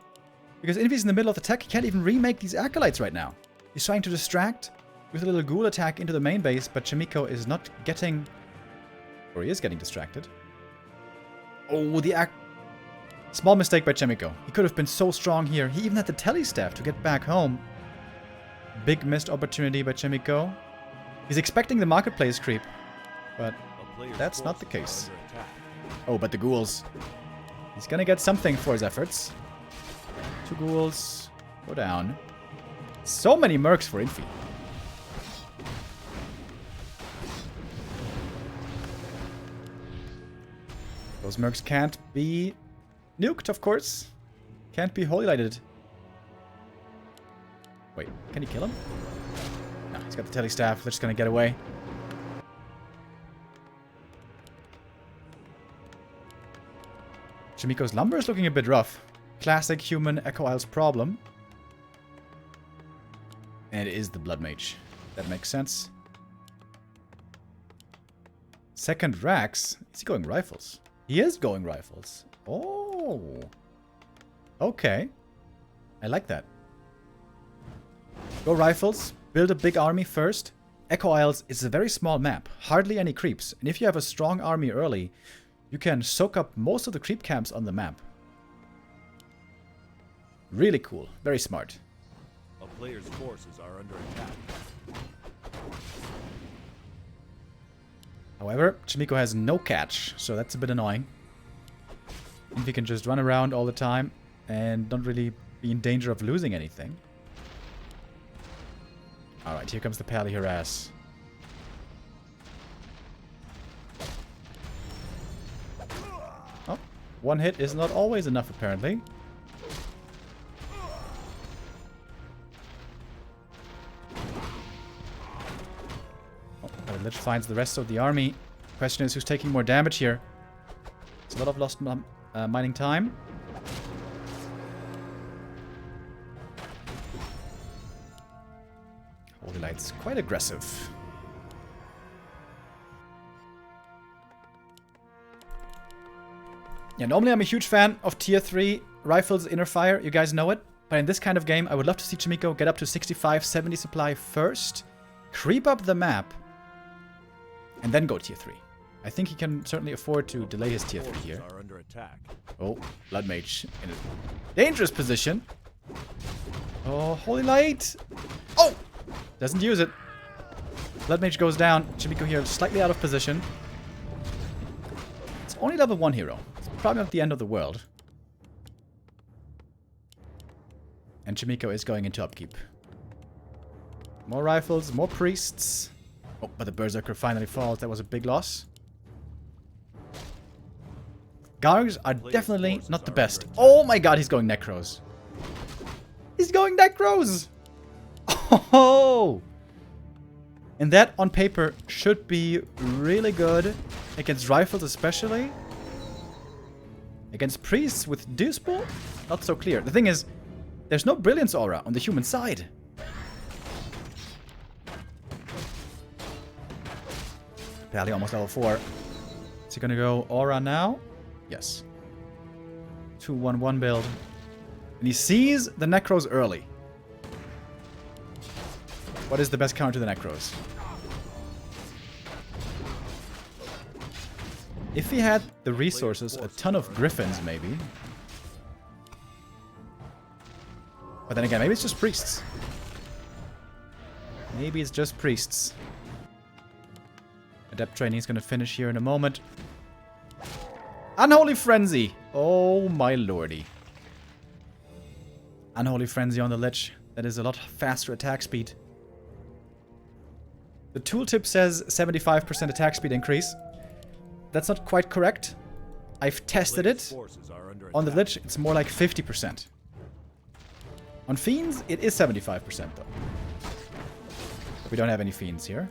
because Infi's in the middle of the tech. He can't even remake these Acolytes right now. He's trying to distract with a little ghoul attack into the main base, but Chaemiko is not getting... Or he is getting distracted. Oh, small mistake by Chaemiko. He could have been so strong here. He even had the telestaff to get back home. Big missed opportunity by Chaemiko. He's expecting the marketplace creep, but that's not the case. Oh, but the ghouls. He's gonna get something for his efforts. 2 ghouls. Go down. So many mercs for Infi. Those mercs can't be nuked, of course. Can't be holy lighted. Wait, can he kill him? No, he's got the telestaff. They're just gonna get away. Chaemiko's lumber is looking a bit rough. Classic human Echo Isle's problem. And it is the Blood Mage. That makes sense. Second Rax. Is he going rifles? He is going rifles. Oh. Okay. I like that. Go rifles. Build a big army first. Echo Isles is a very small map. Hardly any creeps. And if you have a strong army early, you can soak up most of the creep camps on the map. Really cool. Very smart. A player's forces are under attack. However, Chaemiko has no catch, so that's a bit annoying. Infi can just run around all the time and don't really be in danger of losing anything. Alright, here comes the pally harass. Oh, one hit is not always enough, apparently. Lich finds the rest of the army. Question is, who's taking more damage here? It's a lot of lost mining time. Holy Light's quite aggressive. Yeah, normally I'm a huge fan of tier 3 rifles inner fire. You guys know it. But in this kind of game, I would love to see Chaemiko get up to 65, 70 supply first. Creep up the map. And then go tier 3. I think he can certainly afford to delay his tier 3 here. Oh, Blood Mage in a dangerous position. Oh, Holy Light! Oh! Doesn't use it. Blood Mage goes down. Chaemiko here slightly out of position. It's only level 1 hero. It's probably not the end of the world. And Chaemiko is going into upkeep. More rifles, more priests. Oh, but the Berserker finally falls. That was a big loss. Gargs are definitely not the best. Oh my god, he's going Necros. He's going Necros! Oh! And that, on paper, should be really good. Against rifles especially. Against priests with Dewspool? Not so clear. The thing is, there's no Brilliance Aura on the human side. Barely almost level 4. Is he gonna go Aura now? Yes. 2-1-1 build. And he sees the Necros early. What is the best counter to the Necros? If he had the resources, a ton of Griffins maybe. But then again, maybe it's just priests. Maybe it's just priests. Adept Training is going to finish here in a moment. Unholy Frenzy! Oh my lordy. Unholy Frenzy on the Lich. That is a lot faster attack speed. The tooltip says 75% attack speed increase. That's not quite correct. I've tested it. On the Lich, it's more like 50%. On Fiends, it is 75% though. But we don't have any Fiends here.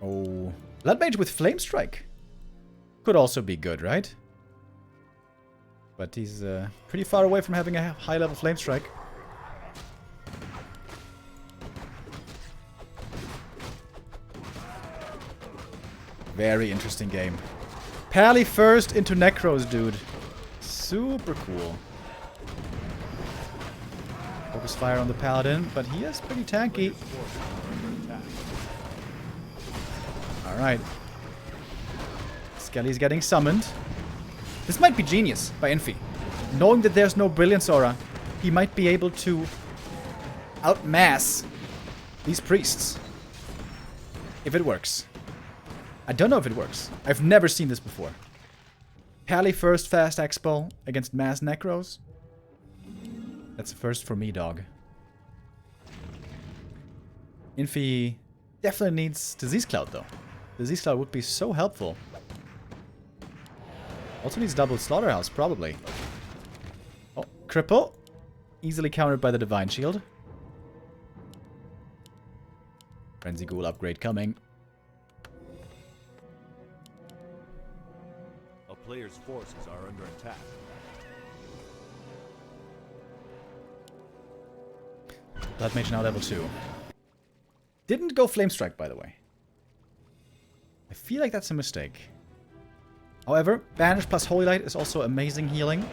Oh, Blood Mage with Flame Strike could also be good, right? But he's pretty far away from having a high-level Flame Strike. Very interesting game. Pally first into Necros, dude. Super cool. Focus fire on the Paladin, but he is pretty tanky. Alright. Skelly's getting summoned. This might be genius by Infi. Knowing that there's no Brilliance Aura, he might be able to outmass these priests. If it works. I don't know if it works. I've never seen this before. Pally first fast expo against mass Necros. That's a first for me, dog. Infi definitely needs Disease Cloud, though. Disease Cloud would be so helpful. Also needs double Slaughterhouse, probably. Oh, Cripple. Easily countered by the Divine Shield. Frenzy Ghoul upgrade coming. A player's forces are under attack. Blood Mage now level 2. Didn't go Flame Strike, by the way. I feel like that's a mistake. However, Banish plus Holy Light is also amazing healing.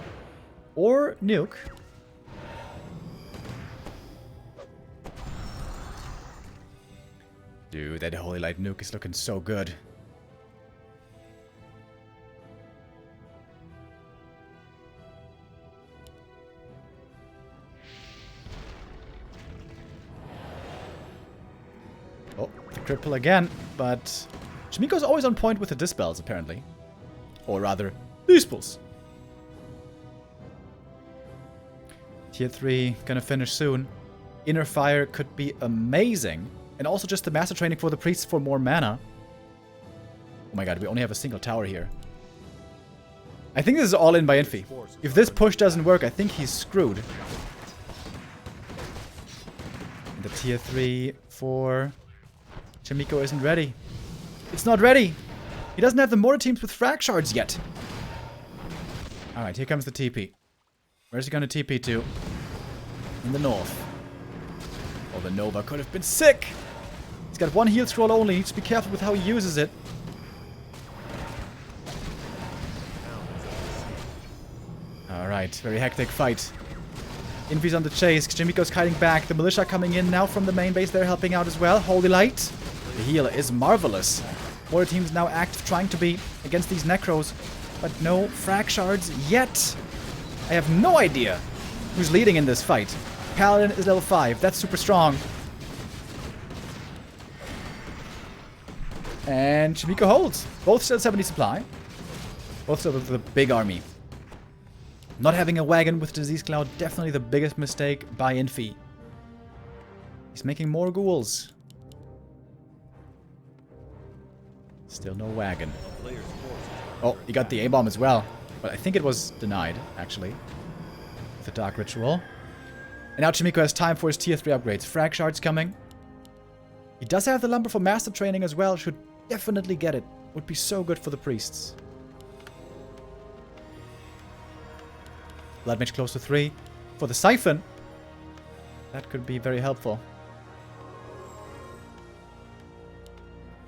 Or Nuke. Dude, that Holy Light Nuke is looking so good. Oh, the cripple again, but Chaemiko's always on point with the Dispels, apparently. Or rather, Dispels. Tier 3, gonna finish soon. Inner Fire could be amazing. And also just the Master Training for the Priests for more mana. Oh my god, we only have a single tower here. I think this is all in by Infi. If this push doesn't work, I think he's screwed. And the Tier 3 for Chaemiko isn't ready. It's not ready! He doesn't have the mortar teams with frag shards yet. Alright, here comes the TP. Where's he gonna TP to? In the north. Oh, the Nova could have been sick! He's got one heal scroll only. He needs to be careful with how he uses it. Alright, very hectic fight. Infi's on the chase. Chaemiko's kiting back. The militia coming in now from the main base. They're helping out as well. Holy Light. The heal is marvelous. Mortar team's now active, trying to be against these Necros. But no frag shards yet. I have no idea who's leading in this fight. Paladin is level 5. That's super strong. And Chaemiko holds. Both still 70 supply. Both still with a big army. Not having a wagon with Disease Cloud, definitely the biggest mistake by Infi. He's making more ghouls. Still no wagon. Oh, he got the A-bomb as well. But I think it was denied, actually. With the Dark Ritual. And now Chaemiko has time for his tier 3 upgrades. Frag Shards coming. He does have the lumber for master training as well. Should definitely get it. Would be so good for the priests. Blood Mage close to 3. For the Siphon, that could be very helpful.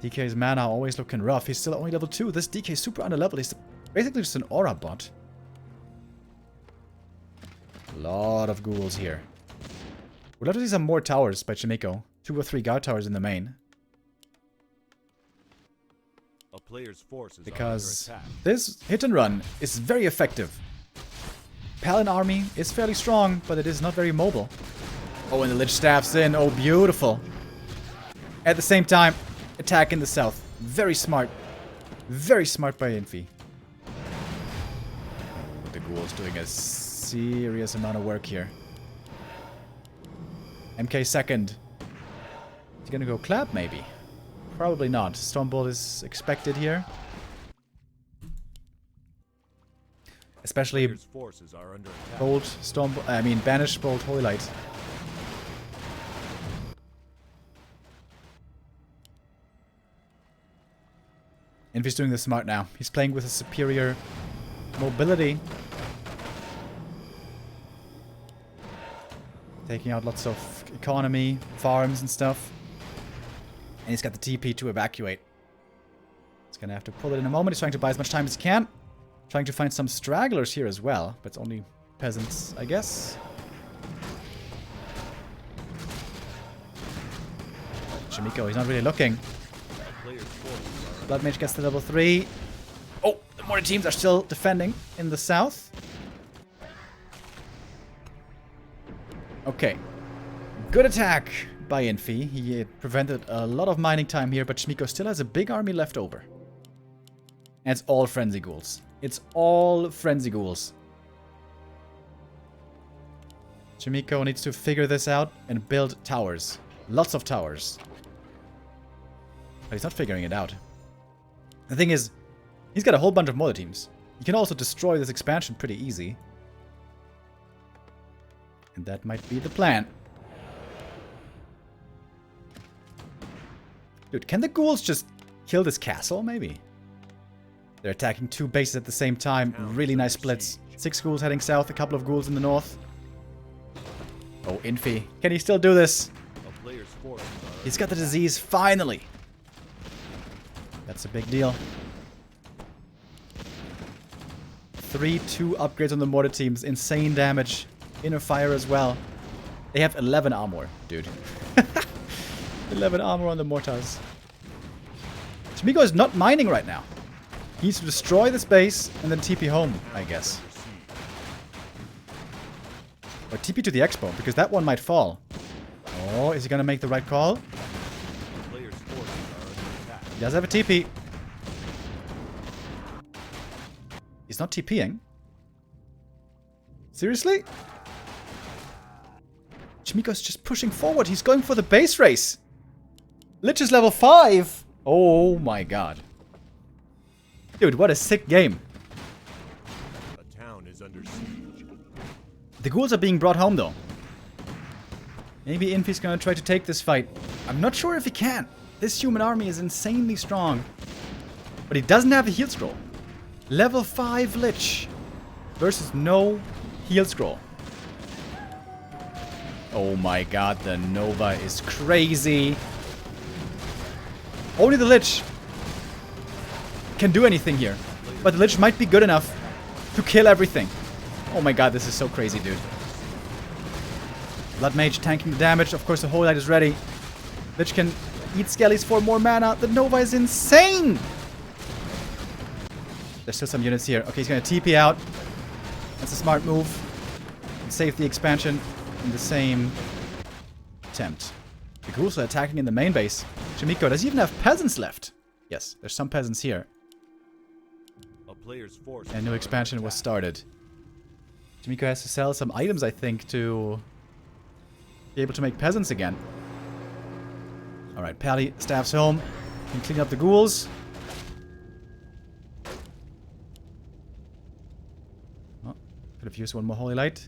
DK's mana always looking rough. He's still only level 2. This DK is super underleveled. He's basically just an aura bot. A lot of ghouls here. We'd love to see some more towers by Chaemiko. 2 or 3 guard towers in the main. A player's forces because this hit and run is very effective. Paladin army is fairly strong, but it is not very mobile. Oh, and the Lich staffs in. Oh, beautiful. At the same time, attack in the south. Very smart. Very smart by Infi. The Ghoul's doing a serious amount of work here. MK second. Is he gonna go clap, maybe? Probably not. Stormbolt is expected here. Especially Bolt, Stormbolt, I mean Banish, Bolt, Holy Light. Infi's doing this smart now. He's playing with a superior mobility. Taking out lots of economy, farms and stuff. And he's got the TP to evacuate. He's gonna have to pull it in a moment. He's trying to buy as much time as he can. Trying to find some stragglers here as well. But it's only peasants, I guess. Chaemiko, he's not really looking. Blood Mage gets to level 3. Oh, the mortar teams are still defending in the south. Okay. Good attack by Infi. He prevented a lot of mining time here, but Chaemiko still has a big army left over. And it's all Frenzy Ghouls. It's all Frenzy Ghouls. Chaemiko needs to figure this out and build towers. Lots of towers. But he's not figuring it out. The thing is, he's got a whole bunch of mortar teams. He can also destroy this expansion pretty easy. And that might be the plan. Dude, can the ghouls just kill this castle, maybe? They're attacking 2 bases at the same time. Really nice splits. 6 ghouls heading south, a couple of ghouls in the north. Oh, Infi. Can he still do this? He's got the disease, finally. That's a big deal. 3-2 upgrades on the mortar teams. Insane damage. Inner fire as well. They have 11 armor, dude. 11 armor on the mortars. Chaemiko is not mining right now. He needs to destroy this base and then TP home, I guess. Or TP to the expo, because that one might fall. Oh, is he gonna make the right call? He does have a TP. He's not TPing. Seriously? Chaemiko's just pushing forward. He's going for the base race. Lich is level 5. Oh my god. Dude, what a sick game. The town is under siege. The ghouls are being brought home though. Maybe Infi's gonna try to take this fight. I'm not sure if he can. This human army is insanely strong. But he doesn't have a heal scroll. Level 5 Lich versus no heal scroll. Oh my god, the Nova is crazy. Only the Lich can do anything here. But the Lich might be good enough to kill everything. Oh my god, this is so crazy, dude. Blood Mage tanking the damage. Of course, the Holy Light is ready. Lich can eat Skellies for more mana. The Nova is insane! There's still some units here. Okay, he's gonna TP out. That's a smart move. And save the expansion in the same attempt. The ghouls are attacking in the main base. Chaemiko, does he even have peasants left? Yes, there's some peasants here. A player's force. And new expansion was started. Chaemiko has to sell some items, I think, to be able to make peasants again. Alright, Pally staffs home. Can clean up the ghouls. Oh, could have used one more holy light.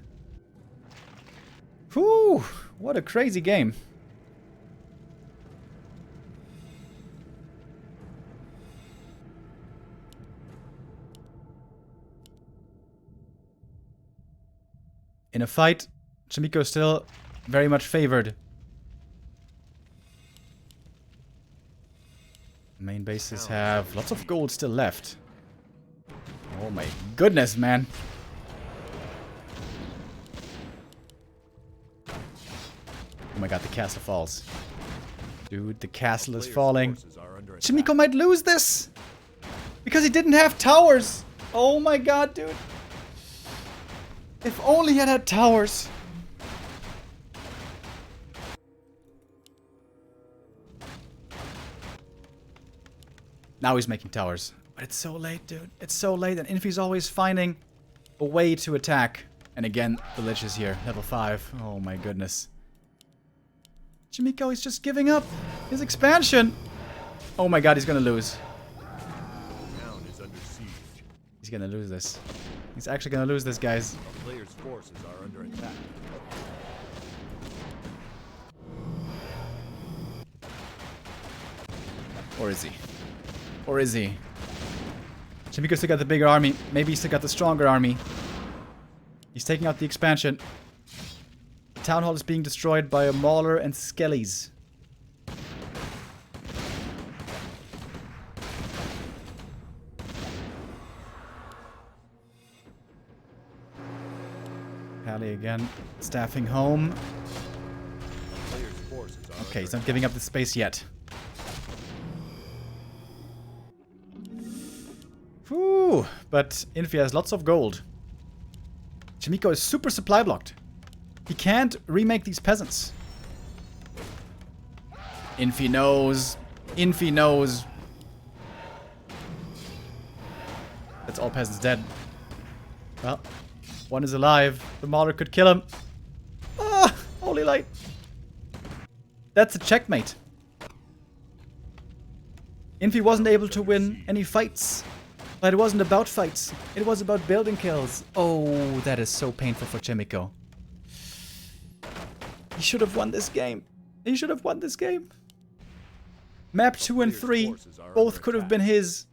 Whew! What a crazy game. In a fight, Chaemiko is still very much favored. Main bases have lots of gold still left. Oh my goodness, man. Oh my god, the castle falls. Dude, the castle is falling. Chaemiko might lose this! Because he didn't have towers! Oh my god, dude. If only he had towers. Now he's making towers. But it's so late, dude. It's so late, and Infi's always finding a way to attack. And again, the Lich is here. Level 5. Oh my goodness. Chaemiko is just giving up his expansion. Oh my god, he's gonna lose. Town is under siege. He's gonna lose this. He's actually gonna lose this, guys. A player's forces are under attack. Or is he? Or is he? Chaemiko still got the bigger army. Maybe he's still got the stronger army. He's taking out the expansion. The town hall is being destroyed by a mauler and skellies. Pally again, staffing home. A player's forces are Okay, he's not giving up the space yet. Whew, but Infi has lots of gold. Chaemiko is super supply blocked. He can't remake these peasants. Infi knows. Infi knows. That's all peasants dead. Well, one is alive. The Mauler could kill him. Ah, holy light. That's a checkmate. Infi wasn't able to win any fights. But it wasn't about fights. It was about building kills. Oh, that is so painful for Chaemiko. He should have won this game. He should have won this game. Map 2 and 3 both could have been his.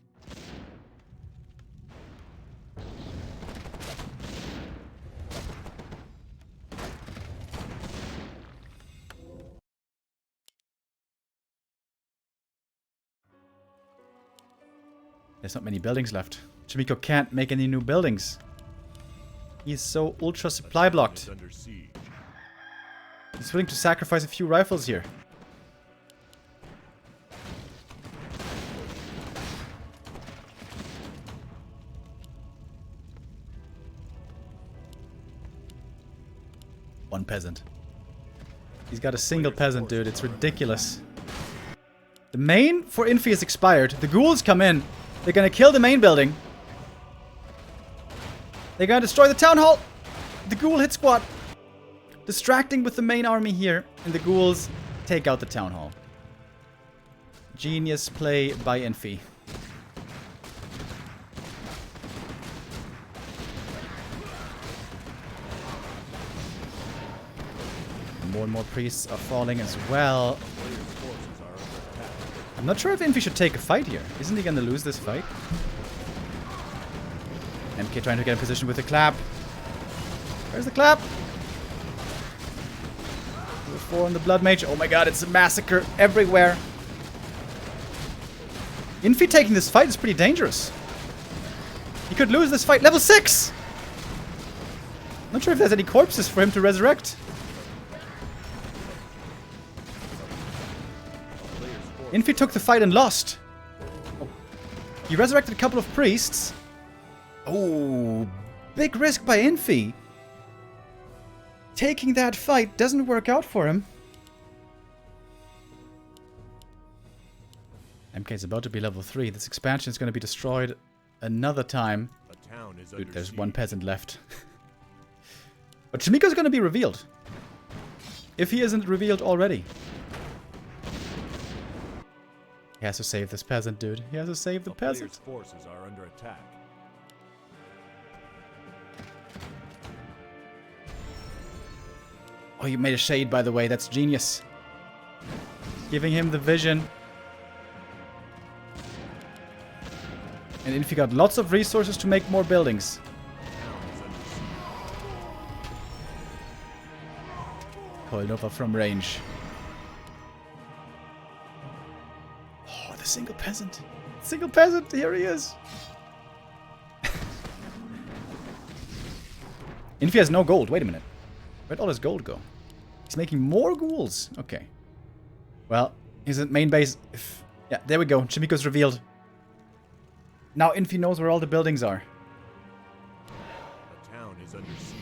There's not many buildings left. Chaemiko can't make any new buildings. He is so ultra supply blocked. He's willing to sacrifice a few rifles here. One peasant. He's got a single peasant, dude. It's ridiculous. The main for Infi is expired. The ghouls come in. They're gonna kill the main building. They're gonna destroy the town hall. The ghoul hit squad. Distracting with the main army here. And the ghouls take out the town hall. Genius play by Infi. More and more priests are falling as well. I'm not sure if Infi should take a fight here. Isn't he gonna lose this fight? MK trying to get in position with the clap. Where's the clap? Level 4 on the Blood Mage. Oh my god, it's a massacre everywhere. Infi taking this fight is pretty dangerous. He could lose this fight. Level 6! Not sure if there's any corpses for him to resurrect. Infi took the fight and lost. Oh. He resurrected a couple of priests. Oh, big risk by Infi. Taking that fight doesn't work out for him. MK is about to be level 3. This expansion is going to be destroyed another time. A town is Dude, under there's siege. one peasant left. But Chaemiko is going to be revealed. If he isn't revealed already. He has to save this peasant, dude. He has to save the peasant. Player's forces are under attack. Oh, you made a shade, by the way. That's genius. Giving him the vision. And Infi got lots of resources to make more buildings. Nova from range. Oh, the single peasant. Single peasant, here he is. Infi has no gold. Wait a minute. Where'd all his gold go? He's making more ghouls. Okay. Well, his main base. Yeah, there we go. Chaemiko's revealed. Now Infi knows where all the buildings are. The town is under siege.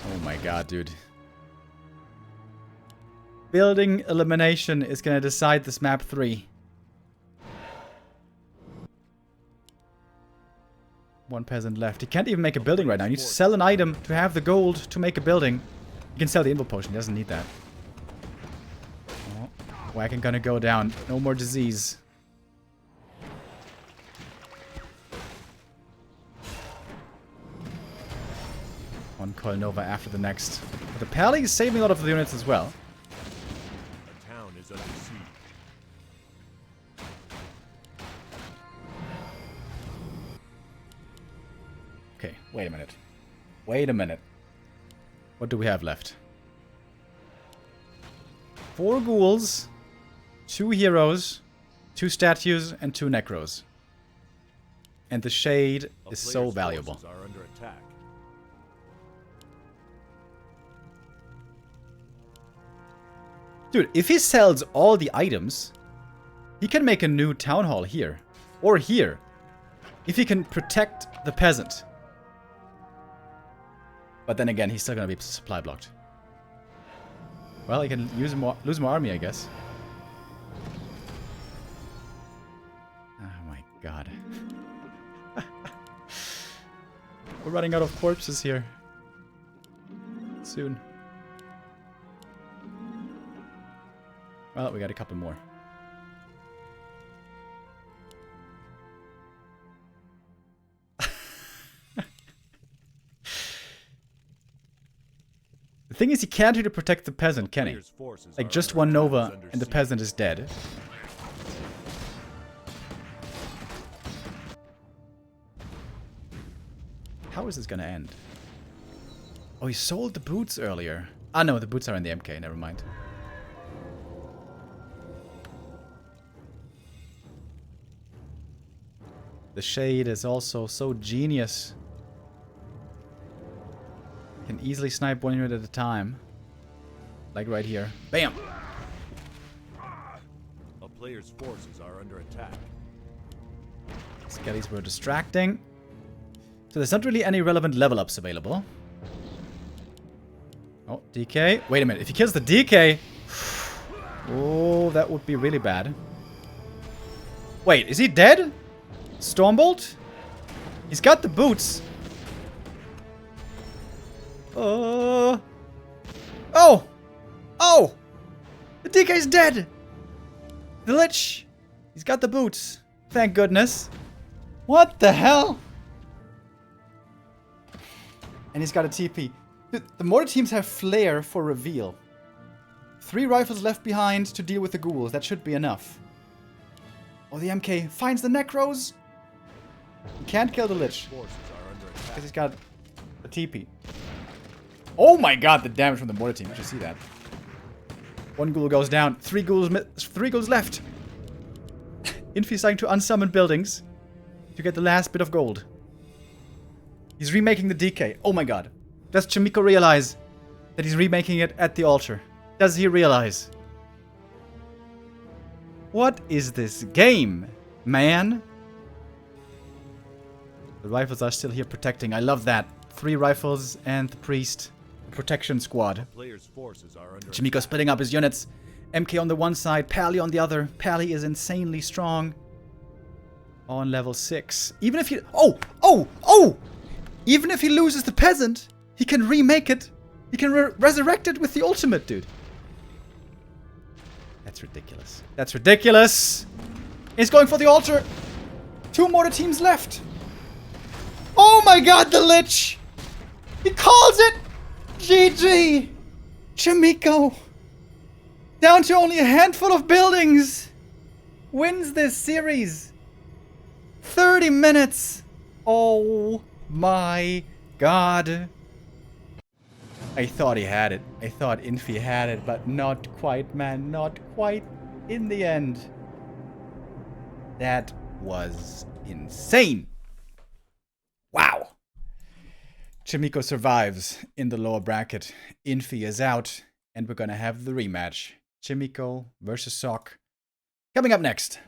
Oh my god, dude. Building elimination is gonna decide this map 3. One peasant left. He can't even make a building right now. He needs to sell an item to have the gold to make a building. He can sell the invul potion. He doesn't need that. Oh, Wagon gonna go down. No more disease. One Coil Nova after the next. But the Pally is saving a lot of the units as well. The town is under siege. Okay, wait a minute. Wait a minute. What do we have left? 4 ghouls, 2 heroes, 2 statues, and 2 necros. And the shade is so valuable. Forces are under attack. Dude, if he sells all the items, he can make a new town hall here. Or here. If he can protect the peasant. But then again, he's still gonna be supply blocked. Well, he can lose more army, I guess. Oh my god. We're running out of corpses here. Soon. Well, we got a couple more. The thing is, he can't really protect the peasant, can he? Like, just one Nova and the peasant is dead. How is this gonna end? Oh, he sold the boots earlier. Ah, no, the boots are in the MK, never mind. The shade is also so genius. Can easily snipe one unit at a time. Like right here. Bam! A player's forces are under attack. Skellies were distracting. So there's not really any relevant level ups available. Oh, DK. Wait a minute. If he kills the DK... Oh, that would be really bad. Wait, is he dead? Stormbolt? He's got the boots. Oh! Oh! The DK's dead! The Lich! He's got the boots. Thank goodness. What the hell? And he's got a TP. The mortar teams have Flare for reveal. 3 rifles left behind to deal with the ghouls. That should be enough. Oh, the MK finds the Necros. He can't kill the Lich. Because he's got a TP. Oh my god, the damage from the mortar team. You should see that. 1 ghoul goes down. 3 ghouls left. Infi starting to unsummon buildings to get the last bit of gold. He's remaking the DK. Oh my god. Does Chaemiko realize that he's remaking it at the altar? Does he realize? What is this game, man? The rifles are still here protecting. I love that. 3 rifles and the priest. Protection squad. Player's forces are under Chaemiko splitting up his units. MK on the one side, Pally on the other. Pally is insanely strong. On level 6. Even if he... Oh! Even if he loses the peasant, he can remake it. He can resurrect it with the ultimate, dude. That's ridiculous. That's ridiculous. He's going for the altar. 2 mortar teams left. Oh my god, the Lich! He calls it! GG! Chaemiko! Down to only a handful of buildings! Wins this series! 30 minutes! Oh my god! I thought he had it. I thought Infi had it, but not quite, man. Not quite in the end. That was insane! Wow! Chaemiko survives in the lower bracket. Infi is out, and we're gonna have the rematch. Chaemiko versus Sok. Coming up next.